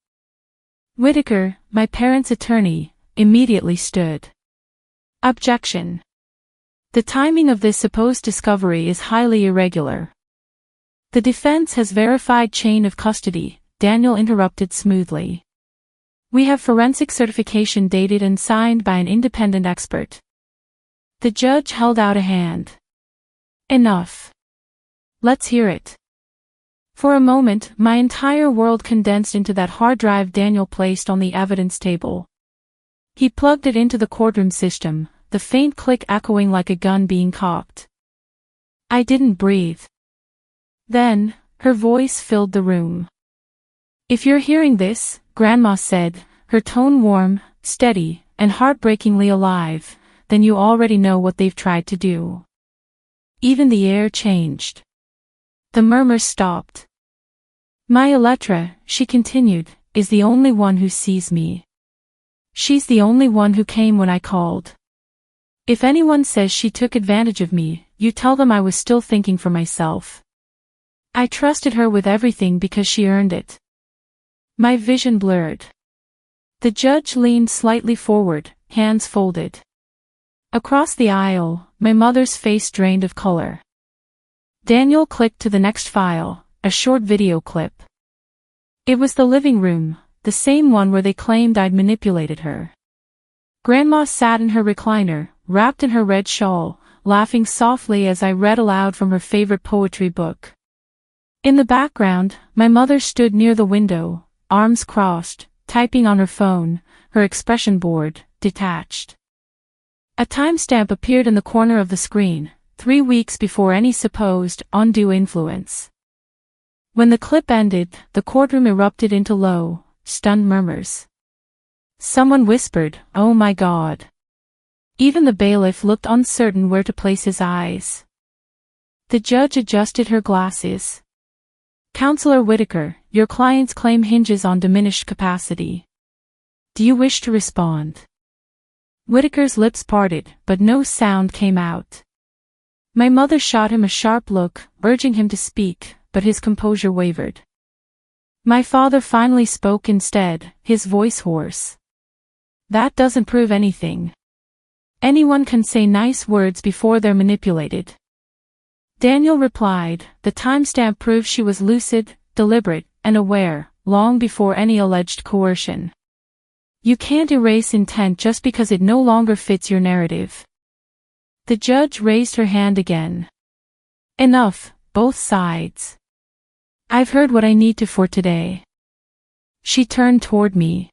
S1: Whitaker, my parents' attorney, immediately stood. Objection. The timing of this supposed discovery is highly irregular. The defense has verified chain of custody, Daniel interrupted smoothly. We have forensic certification dated and signed by an independent expert. The judge held out a hand. Enough. Let's hear it. For a moment, my entire world condensed into that hard drive Daniel placed on the evidence table. He plugged it into the courtroom system, the faint click echoing like a gun being cocked. I didn't breathe. Then, her voice filled the room. If you're hearing this, Grandma said, her tone warm, steady, and heartbreakingly alive, then you already know what they've tried to do. Even the air changed. The murmurs stopped. My Elettra, she continued, is the only one who sees me. She's the only one who came when I called. If anyone says she took advantage of me, you tell them I was still thinking for myself. I trusted her with everything because she earned it. My vision blurred. The judge leaned slightly forward, hands folded. Across the aisle, my mother's face drained of color. Daniel clicked to the next file, a short video clip. It was the living room, the same one where they claimed I'd manipulated her. Grandma sat in her recliner, wrapped in her red shawl, laughing softly as I read aloud from her favorite poetry book. In the background, my mother stood near the window, arms crossed, typing on her phone, her expression bored, detached. A timestamp appeared in the corner of the screen, 3 weeks before any supposed undue influence. When the clip ended, the courtroom erupted into low, stunned murmurs. Someone whispered, "Oh my God." Even the bailiff looked uncertain where to place his eyes. The judge adjusted her glasses. "Counselor Whitaker, your client's claim hinges on diminished capacity. Do you wish to respond?" Whitaker's lips parted, but no sound came out. My mother shot him a sharp look, urging him to speak, but his composure wavered. My father finally spoke instead, his voice hoarse. "That doesn't prove anything. Anyone can say nice words before they're manipulated." Daniel replied, "The timestamp proves she was lucid, deliberate, and aware, long before any alleged coercion. You can't erase intent just because it no longer fits your narrative." The judge raised her hand again. "Enough, both sides. I've heard what I need to for today." She turned toward me.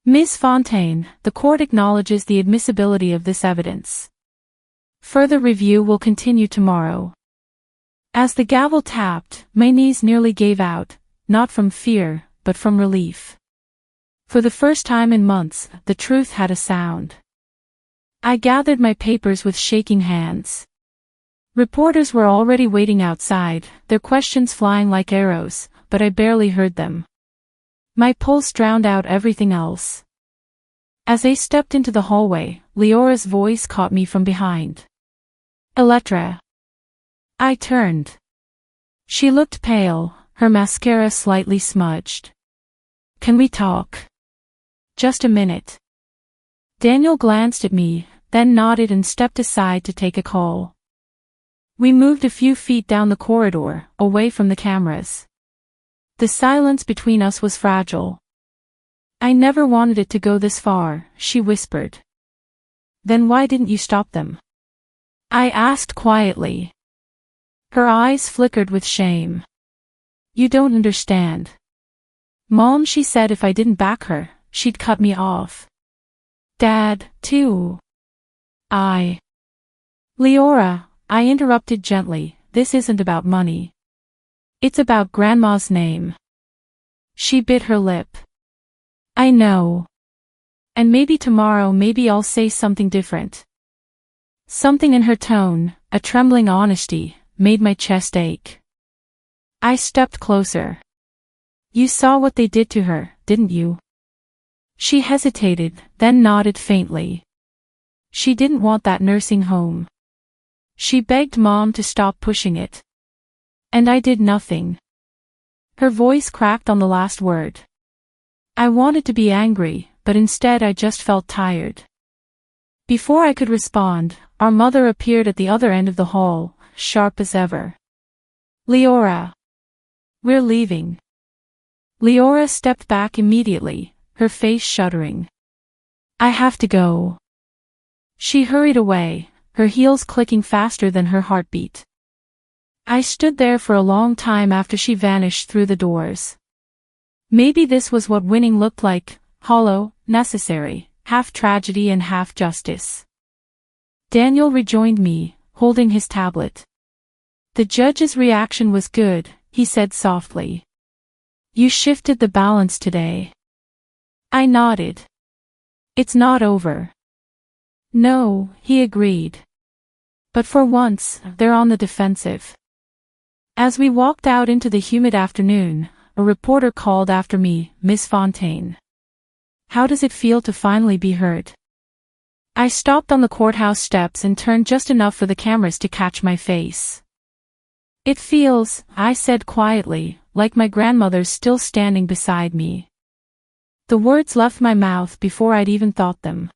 S1: "Ms. Fontaine, the court acknowledges the admissibility of this evidence. Further review will continue tomorrow." As the gavel tapped, my knees nearly gave out, not from fear, but from relief. For the first time in months, the truth had a sound. I gathered my papers with shaking hands. Reporters were already waiting outside, their questions flying like arrows, but I barely heard them. My pulse drowned out everything else. As I stepped into the hallway, Leora's voice caught me from behind. "Elettra." I turned. She looked pale, her mascara slightly smudged. "Can we talk?" "Just a minute." Daniel glanced at me, then nodded and stepped aside to take a call. We moved a few feet down the corridor, away from the cameras. The silence between us was fragile. "I never wanted it to go this far," she whispered. "Then why didn't you stop them?" I asked quietly. Her eyes flickered with shame. "You don't understand. Mom, she said if I didn't back her, she'd cut me off. Dad, too." Leora, I interrupted gently, "this isn't about money. It's about Grandma's name." She bit her lip. "I know. And maybe tomorrow maybe I'll say something different." Something in her tone, a trembling honesty, made my chest ache. I stepped closer. "You saw what they did to her, didn't you?" She hesitated, then nodded faintly. "She didn't want that nursing home. She begged Mom to stop pushing it. And I did nothing." Her voice cracked on the last word. I wanted to be angry, but instead I just felt tired. Before I could respond, our mother appeared at the other end of the hall, sharp as ever. "Leora. We're leaving." Leora stepped back immediately, her face shuddering. "I have to go." She hurried away, her heels clicking faster than her heartbeat. I stood there for a long time after she vanished through the doors. Maybe this was what winning looked like, hollow, necessary, half tragedy and half justice. Daniel rejoined me, holding his tablet. "The judge's reaction was good," he said softly. "You shifted the balance today." I nodded. "It's not over." "No," he agreed. "But for once, they're on the defensive." As we walked out into the humid afternoon, a reporter called after me, "Miss Fontaine. How does it feel to finally be heard?" I stopped on the courthouse steps and turned just enough for the cameras to catch my face. "It feels," I said quietly, like my grandmother's still standing beside me. The words left my mouth before I'd even thought them.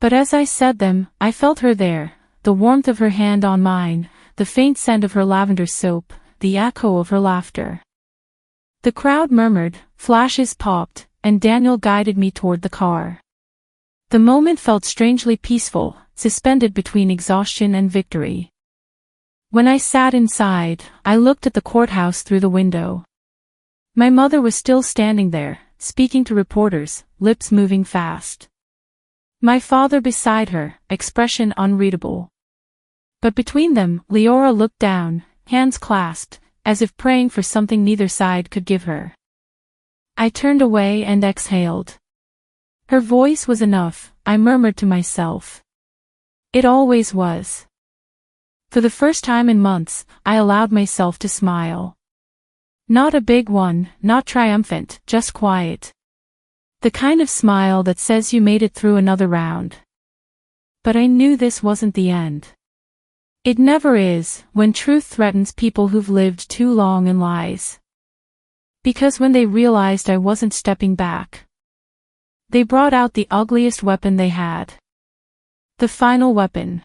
S1: But as I said them, I felt her there, the warmth of her hand on mine, the faint scent of her lavender soap, the echo of her laughter. The crowd murmured, flashes popped, and Daniel guided me toward the car. The moment felt strangely peaceful, suspended between exhaustion and victory. When I sat inside, I looked at the courthouse through the window. My mother was still standing there, speaking to reporters, lips moving fast. My father beside her, expression unreadable. But between them, Leora looked down, hands clasped, as if praying for something neither side could give her. I turned away and exhaled. Her voice was enough, I murmured to myself. It always was. For the first time in months, I allowed myself to smile. Not a big one, not triumphant, just quiet. The kind of smile that says you made it through another round. But I knew this wasn't the end. It never is, when truth threatens people who've lived too long in lies. Because when they realized I wasn't stepping back, they brought out the ugliest weapon they had. The final weapon.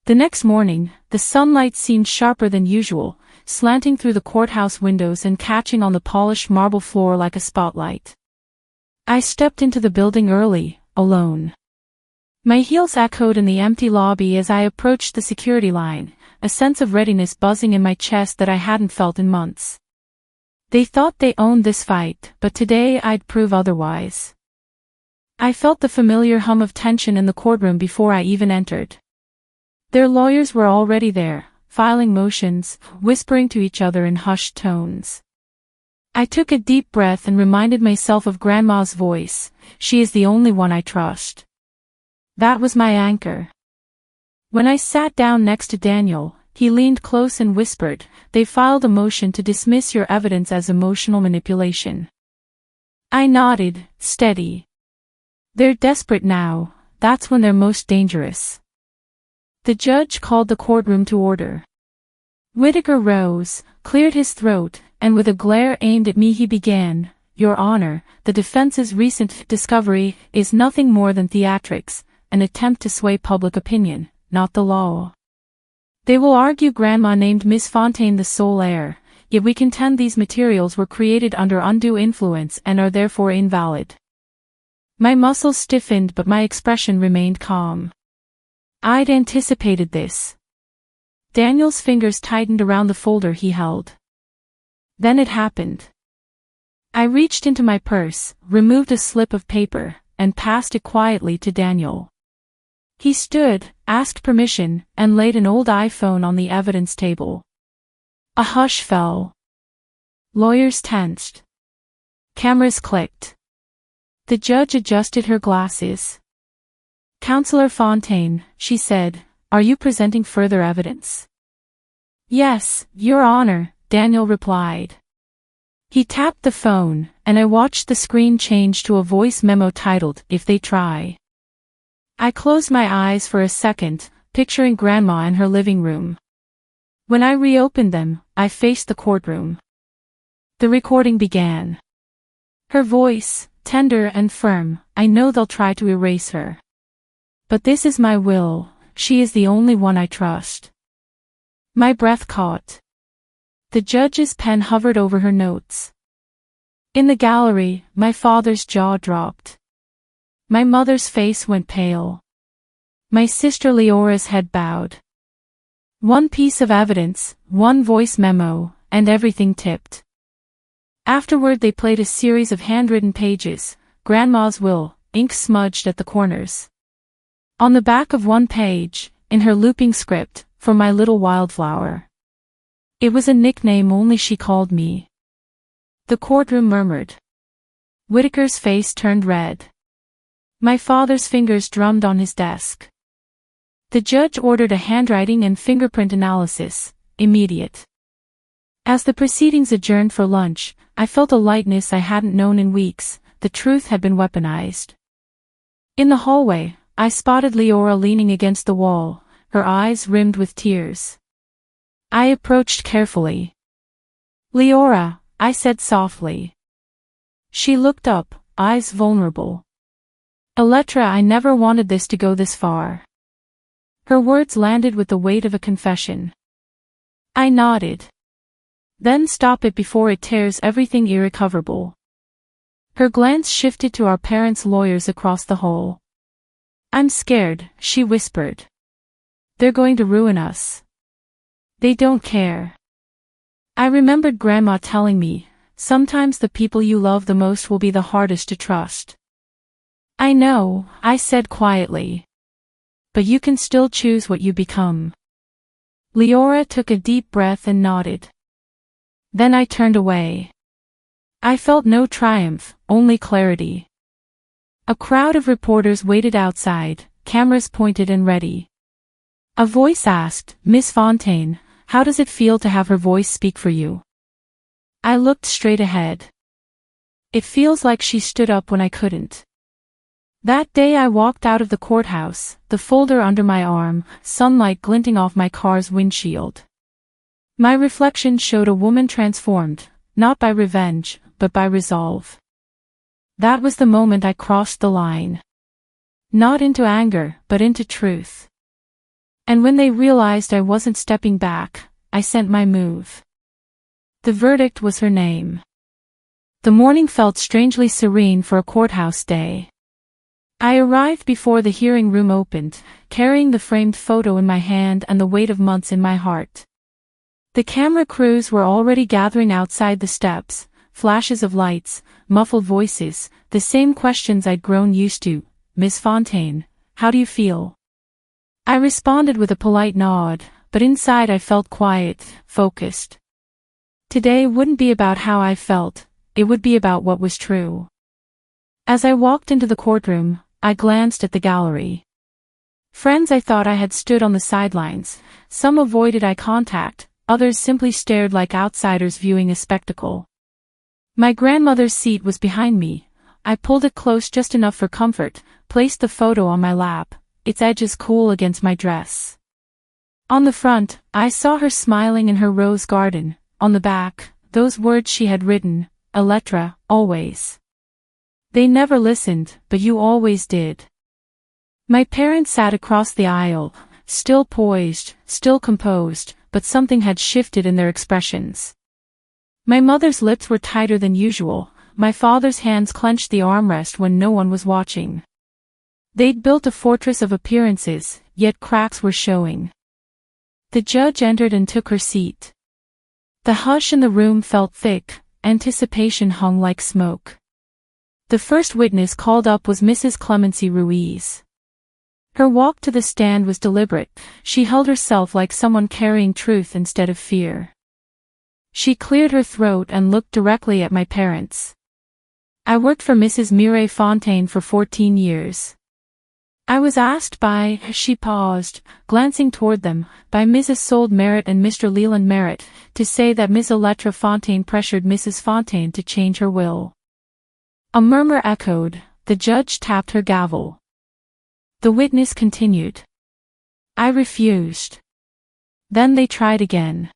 S1: The next morning, the sunlight seemed sharper than usual, slanting through the courthouse windows and catching on the polished marble floor like a spotlight. I stepped into the building early, alone. My heels echoed in the empty lobby as I approached the security line, a sense of readiness buzzing in my chest that I hadn't felt in months. They thought they owned this fight, but today I'd prove otherwise. I felt the familiar hum of tension in the courtroom before I even entered. Their lawyers were already there, filing motions, whispering to each other in hushed tones. I took a deep breath and reminded myself of Grandma's voice, "She is the only one I trust." That was my anchor. When I sat down next to Daniel, he leaned close and whispered, "They filed a motion to dismiss your evidence as emotional manipulation." I nodded, steady. They're desperate now, that's when they're most dangerous. The judge called the courtroom to order. Whitaker rose, cleared his throat, and with a glare aimed at me he began, "Your Honor, the defense's recent discovery is nothing more than theatrics, an attempt to sway public opinion, not the law. They will argue Grandma named Miss Fontaine the sole heir, yet we contend these materials were created under undue influence and are therefore invalid." My muscles stiffened but my expression remained calm. I'd anticipated this. Daniel's fingers tightened around the folder he held. Then it happened. I reached into my purse, removed a slip of paper, and passed it quietly to Daniel. He stood, asked permission, and laid an old iPhone on the evidence table. A hush fell. Lawyers tensed. Cameras clicked. The judge adjusted her glasses. "Counselor Fontaine," she said, "are you presenting further evidence?" "Yes, Your Honor," Daniel replied. He tapped the phone, and I watched the screen change to a voice memo titled, "If They Try." I closed my eyes for a second, picturing Grandma in her living room. When I reopened them, I faced the courtroom. The recording began. Her voice, tender and firm, "I know they'll try to erase her. But this is my will, she is the only one I trust." My breath caught. The judge's pen hovered over her notes. In the gallery, my father's jaw dropped. My mother's face went pale. My sister Leora's head bowed. One piece of evidence, one voice memo, and everything tipped. Afterward they played a series of handwritten pages, Grandma's will, ink smudged at the corners. On the back of one page, in her looping script, "For my little wildflower." It was a nickname only she called me. The courtroom murmured. Whitaker's face turned red. My father's fingers drummed on his desk. The judge ordered a handwriting and fingerprint analysis, immediate. As the proceedings adjourned for lunch, I felt a lightness I hadn't known in weeks. The truth had been weaponized. In the hallway, I spotted Leora leaning against the wall, her eyes rimmed with tears. I approached carefully. Leora, I said softly. She looked up, eyes vulnerable. Elettra, I never wanted this to go this far. Her words landed with the weight of a confession. I nodded. Then stop it before it tears everything irrecoverable. Her glance shifted to our parents' lawyers across the hall. I'm scared, she whispered. They're going to ruin us. They don't care. I remembered Grandma telling me, sometimes the people you love the most will be the hardest to trust. I know, I said quietly. But you can still choose what you become. Leora took a deep breath and nodded. Then I turned away. I felt no triumph, only clarity. A crowd of reporters waited outside, cameras pointed and ready. A voice asked, Miss Fontaine, how does it feel to have her voice speak for you? I looked straight ahead. It feels like she stood up when I couldn't. That day I walked out of the courthouse, the folder under my arm, sunlight glinting off my car's windshield. My reflection showed a woman transformed, not by revenge, but by resolve. That was the moment I crossed the line. Not into anger, but into truth. And when they realized I wasn't stepping back, I sent my move. The verdict was her name. The morning felt strangely serene for a courthouse day. I arrived before the hearing room opened, carrying the framed photo in my hand and the weight of months in my heart. The camera crews were already gathering outside the steps, flashes of lights, muffled voices, the same questions I'd grown used to. Miss Fontaine, how do you feel? I responded with a polite nod, but inside I felt quiet, focused. Today wouldn't be about how I felt, it would be about what was true. As I walked into the courtroom, I glanced at the gallery. Friends I thought I had stood on the sidelines, some avoided eye contact, others simply stared like outsiders viewing a spectacle. My grandmother's seat was behind me. I pulled it close just enough for comfort, placed the photo on my lap, its edges cool against my dress. On the front, I saw her smiling in her rose garden, on the back, those words she had written, Elettra, always. They never listened, but you always did. My parents sat across the aisle, still poised, still composed, but something had shifted in their expressions. My mother's lips were tighter than usual, my father's hands clenched the armrest when no one was watching. They'd built a fortress of appearances, yet cracks were showing. The judge entered and took her seat. The hush in the room felt thick, anticipation hung like smoke. The first witness called up was Mrs. Clemency Ruiz. Her walk to the stand was deliberate, she held herself like someone carrying truth instead of fear. She cleared her throat and looked directly at my parents. I worked for Mrs. Mireille Fontaine for 14 years. I was asked by, she paused, glancing toward them, by Mrs. Sold Merritt and Mr. Leland Merritt, to say that Miss Elettra Fontaine pressured Mrs. Fontaine to change her will. A murmur echoed, the judge tapped her gavel. The witness continued. I refused. Then they tried again.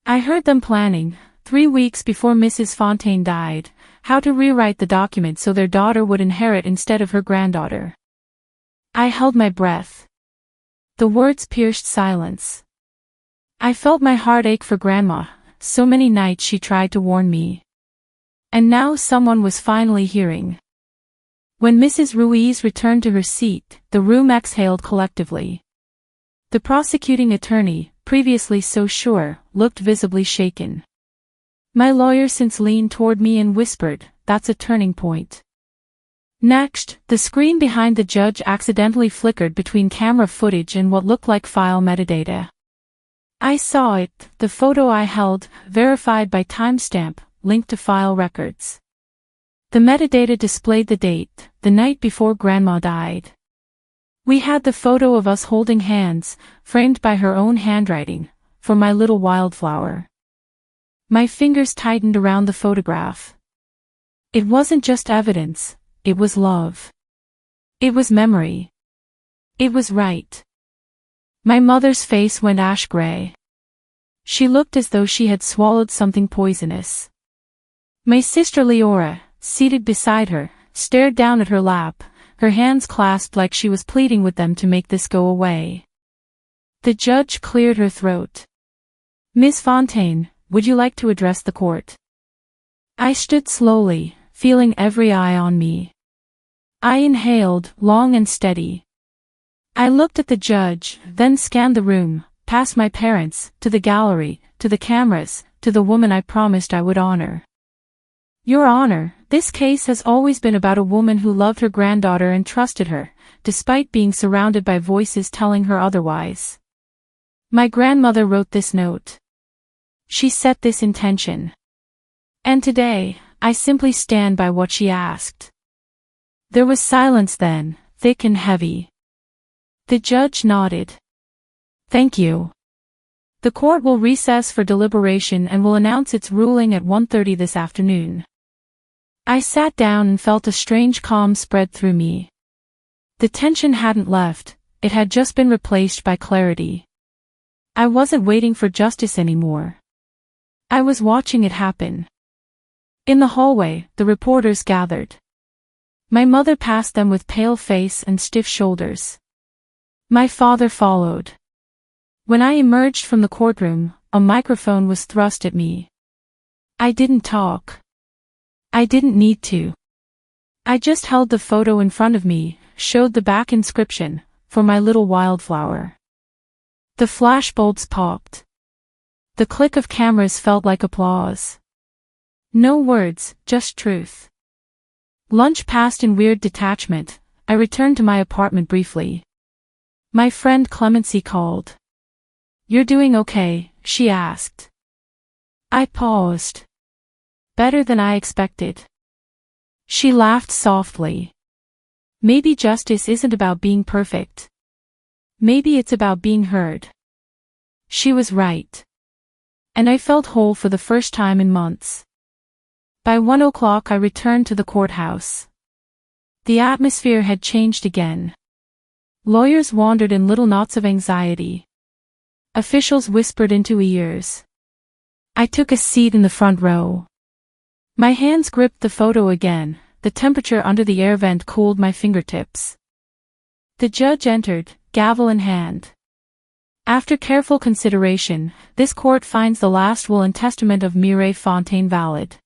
S1: I heard them planning, 3 weeks before Mrs. Fontaine died, how to rewrite the document so their daughter would inherit instead of her granddaughter. I held my breath. The words pierced silence. I felt my heart ache for Grandma, so many nights she tried to warn me. And now someone was finally hearing. When Mrs. Ruiz returned to her seat, the room exhaled collectively. The prosecuting attorney, previously so sure, looked visibly shaken. My lawyer since leaned toward me and whispered, that's a turning point. Next, the screen behind the judge accidentally flickered between camera footage and what looked like file metadata. I saw it, the photo I held, verified by timestamp, linked to file records. The metadata displayed the date, the night before Grandma died. We had the photo of us holding hands, framed by her own handwriting, for my little wildflower. My fingers tightened around the photograph. It wasn't just evidence, it was love. It was memory. It was right. My mother's face went ash gray. She looked as though she had swallowed something poisonous. My sister Leora, seated beside her, stared down at her lap, her hands clasped like she was pleading with them to make this go away. The judge cleared her throat. "Miss Fontaine, would you like to address the court?" I stood slowly, feeling every eye on me. I inhaled, long and steady. I looked at the judge, then scanned the room, past my parents, to the gallery, to the cameras, to the woman I promised I would honor. "Your Honor, this case has always been about a woman who loved her granddaughter and trusted her, despite being surrounded by voices telling her otherwise. My grandmother wrote this note. She set this intention. And today, I simply stand by what she asked." There was silence then, thick and heavy. The judge nodded. "Thank you. The court will recess for deliberation and will announce its ruling at 1:30 this afternoon." I sat down and felt a strange calm spread through me. The tension hadn't left, it had just been replaced by clarity. I wasn't waiting for justice anymore. I was watching it happen. In the hallway, the reporters gathered. My mother passed them with pale face and stiff shoulders. My father followed. When I emerged from the courtroom, a microphone was thrust at me. I didn't talk. I didn't need to. I just held the photo in front of me, showed the back inscription, "For my little wildflower." The flashbulbs popped. The click of cameras felt like applause. No words, just truth. Lunch passed in weird detachment. I returned to my apartment briefly. My friend Clemency called. "You're doing okay?" she asked. I paused. "Better than I expected." She laughed softly. "Maybe justice isn't about being perfect. Maybe it's about being heard." She was right. And I felt whole for the first time in months. By 1 o'clock I returned to the courthouse. The atmosphere had changed again. Lawyers wandered in little knots of anxiety. Officials whispered into ears. I took a seat in the front row. My hands gripped the photo again, the temperature under the air vent cooled my fingertips. The judge entered, gavel in hand. "After careful consideration, this court finds the last will and testament of Mireille Fontaine valid.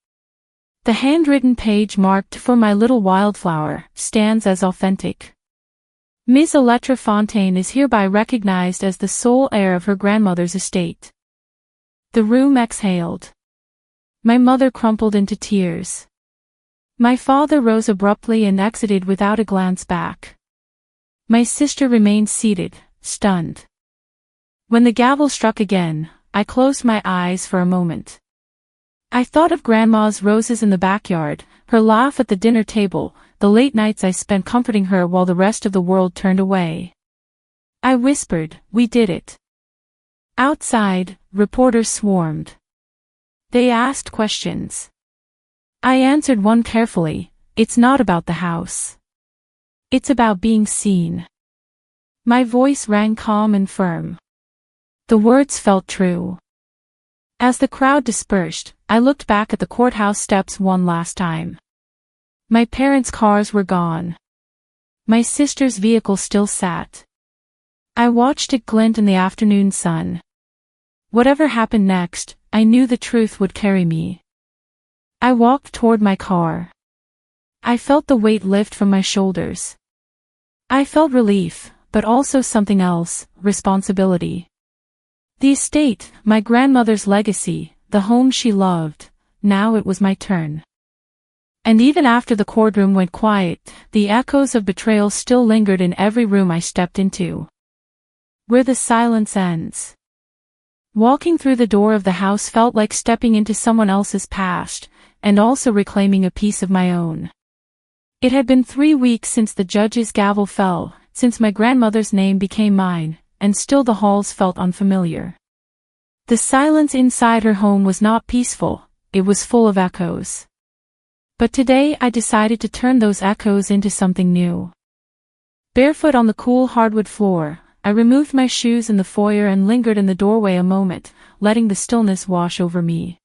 S1: The handwritten page marked 'For my little wildflower' stands as authentic. Ms. Elettra Fontaine is hereby recognized as the sole heir of her grandmother's estate." The room exhaled. My mother crumpled into tears. My father rose abruptly and exited without a glance back. My sister remained seated, stunned. When the gavel struck again, I closed my eyes for a moment. I thought of Grandma's roses in the backyard, her laugh at the dinner table, the late nights I spent comforting her while the rest of the world turned away. I whispered, "We did it." Outside, reporters swarmed. They asked questions. I answered one carefully, "It's not about the house. It's about being seen." My voice rang calm and firm. The words felt true. As the crowd dispersed, I looked back at the courthouse steps one last time. My parents' cars were gone. My sister's vehicle still sat. I watched it glint in the afternoon sun. Whatever happened next, I knew the truth would carry me. I walked toward my car. I felt the weight lift from my shoulders. I felt relief, but also something else, responsibility. The estate, my grandmother's legacy, the home she loved, now it was my turn. And even after the courtroom went quiet, the echoes of betrayal still lingered in every room I stepped into. Where the silence ends. Walking through the door of the house felt like stepping into someone else's past, and also reclaiming a piece of my own. It had been 3 weeks since the judge's gavel fell, since my grandmother's name became mine, and still the halls felt unfamiliar. The silence inside her home was not peaceful, it was full of echoes. But today I decided to turn those echoes into something new. Barefoot on the cool hardwood floor, I removed my shoes in the foyer and lingered in the doorway a moment, letting the stillness wash over me.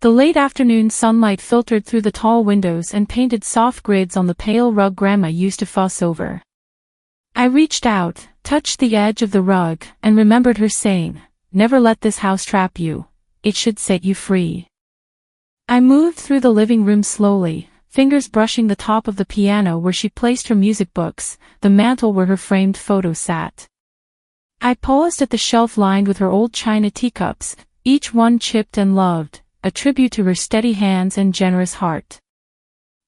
S1: The late afternoon sunlight filtered through the tall windows and painted soft grids on the pale rug Grandma used to fuss over. I reached out, touched the edge of the rug, and remembered her saying, "Never let this house trap you. It should set you free." I moved through the living room slowly, fingers brushing the top of the piano where she placed her music books, the mantel where her framed photo sat. I paused at the shelf lined with her old china teacups, each one chipped and loved, a tribute to her steady hands and generous heart.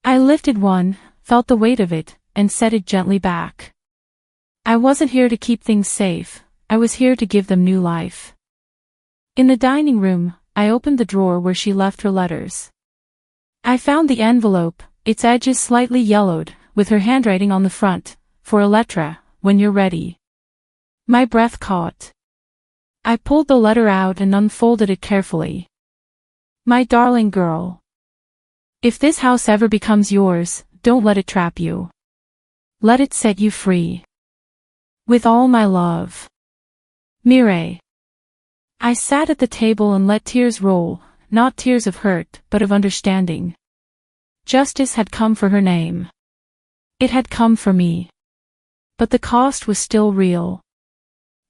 S1: I lifted one, felt the weight of it, and set it gently back. I wasn't here to keep things safe, I was here to give them new life. In the dining room, I opened the drawer where she left her letters. I found the envelope, its edges slightly yellowed, with her handwriting on the front, "For Elettra, when you're ready." My breath caught. I pulled the letter out and unfolded it carefully. "My darling girl. If this house ever becomes yours, don't let it trap you. Let it set you free. With all my love. Mireille." I sat at the table and let tears roll, not tears of hurt, but of understanding. Justice had come for her name. It had come for me. But the cost was still real.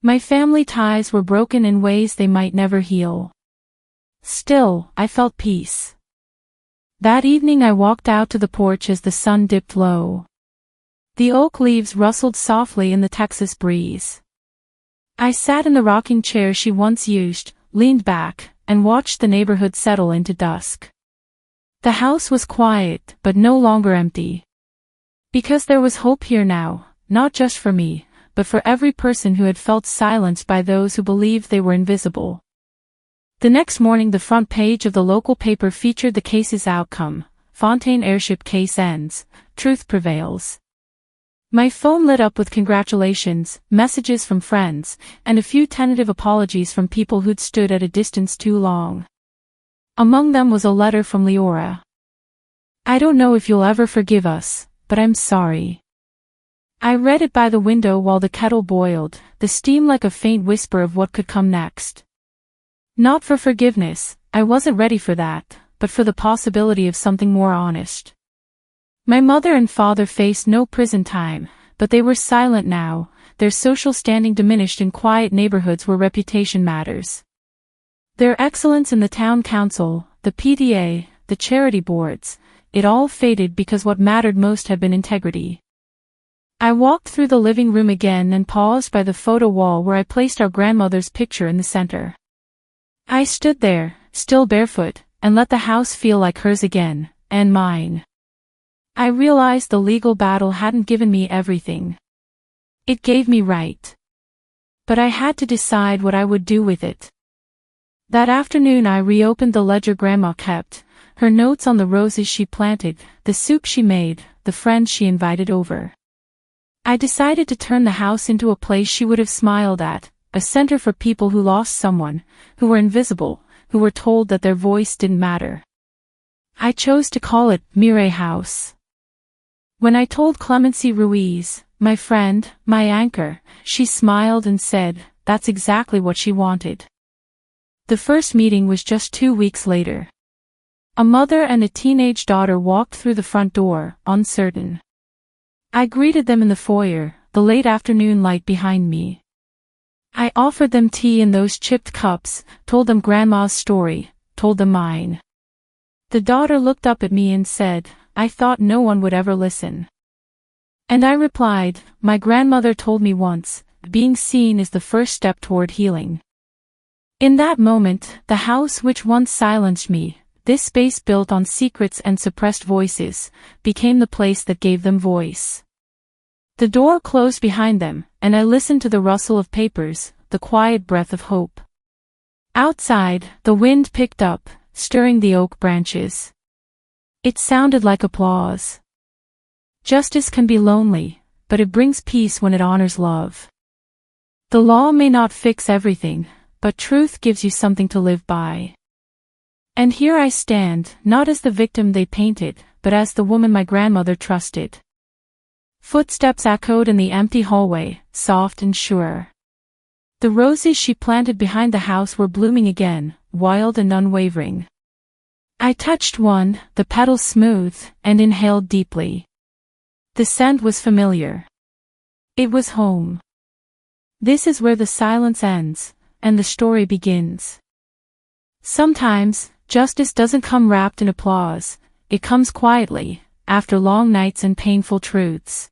S1: My family ties were broken in ways they might never heal. Still, I felt peace. That evening I walked out to the porch as the sun dipped low. The oak leaves rustled softly in the Texas breeze. I sat in the rocking chair she once used, leaned back, and watched the neighborhood settle into dusk. The house was quiet, but no longer empty. Because there was hope here now, not just for me, but for every person who had felt silenced by those who believed they were invisible. The next morning the front page of the local paper featured the case's outcome. Fontaine airship case ends, truth prevails. My phone lit up with congratulations, messages from friends, and a few tentative apologies from people who'd stood at a distance too long. Among them was a letter from Leora. "I don't know if you'll ever forgive us, but I'm sorry." I read it by the window while the kettle boiled, the steam like a faint whisper of what could come next. Not for forgiveness, I wasn't ready for that, but for the possibility of something more honest. My mother and father faced no prison time, but they were silent now, their social standing diminished in quiet neighborhoods where reputation matters. Their excellence in the town council, the PTA, the charity boards, it all faded because what mattered most had been integrity. I walked through the living room again and paused by the photo wall where I placed our grandmother's picture in the center. I stood there, still barefoot, and let the house feel like hers again, and mine. I realized the legal battle hadn't given me everything. It gave me right. But I had to decide what I would do with it. That afternoon I reopened the ledger Grandma kept, her notes on the roses she planted, the soup she made, the friends she invited over. I decided to turn the house into a place she would have smiled at, a center for people who lost someone, who were invisible, who were told that their voice didn't matter. I chose to call it Mireille House. When I told Clemency Ruiz, my friend, my anchor, she smiled and said, that's exactly what she wanted. The first meeting was just 2 weeks later. A mother and a teenage daughter walked through the front door, uncertain. I greeted them in the foyer, the late afternoon light behind me. I offered them tea in those chipped cups, told them Grandma's story, told them mine. The daughter looked up at me and said, I thought no one would ever listen. And I replied, my grandmother told me once, being seen is the first step toward healing. In that moment, the house which once silenced me, this space built on secrets and suppressed voices, became the place that gave them voice. The door closed behind them, and I listened to the rustle of papers, the quiet breath of hope. Outside, the wind picked up, stirring the oak branches. It sounded like applause. Justice can be lonely, but it brings peace when it honors love. The law may not fix everything, but truth gives you something to live by. And here I stand, not as the victim they painted, but as the woman my grandmother trusted. Footsteps echoed in the empty hallway, soft and sure. The roses she planted behind the house were blooming again, wild and unwavering. I touched one, the petals smooth, and inhaled deeply. The scent was familiar. It was home. This is where the silence ends, and the story begins. Sometimes, justice doesn't come wrapped in applause, it comes quietly, after long nights and painful truths.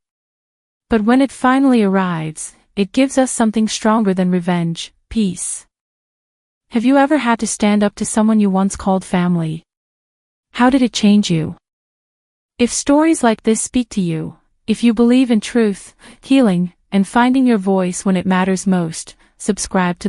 S1: But when it finally arrives, it gives us something stronger than revenge, peace. Have you ever had to stand up to someone you once called family? How did it change you? If stories like this speak to you, if you believe in truth, healing, and finding your voice when it matters most, subscribe to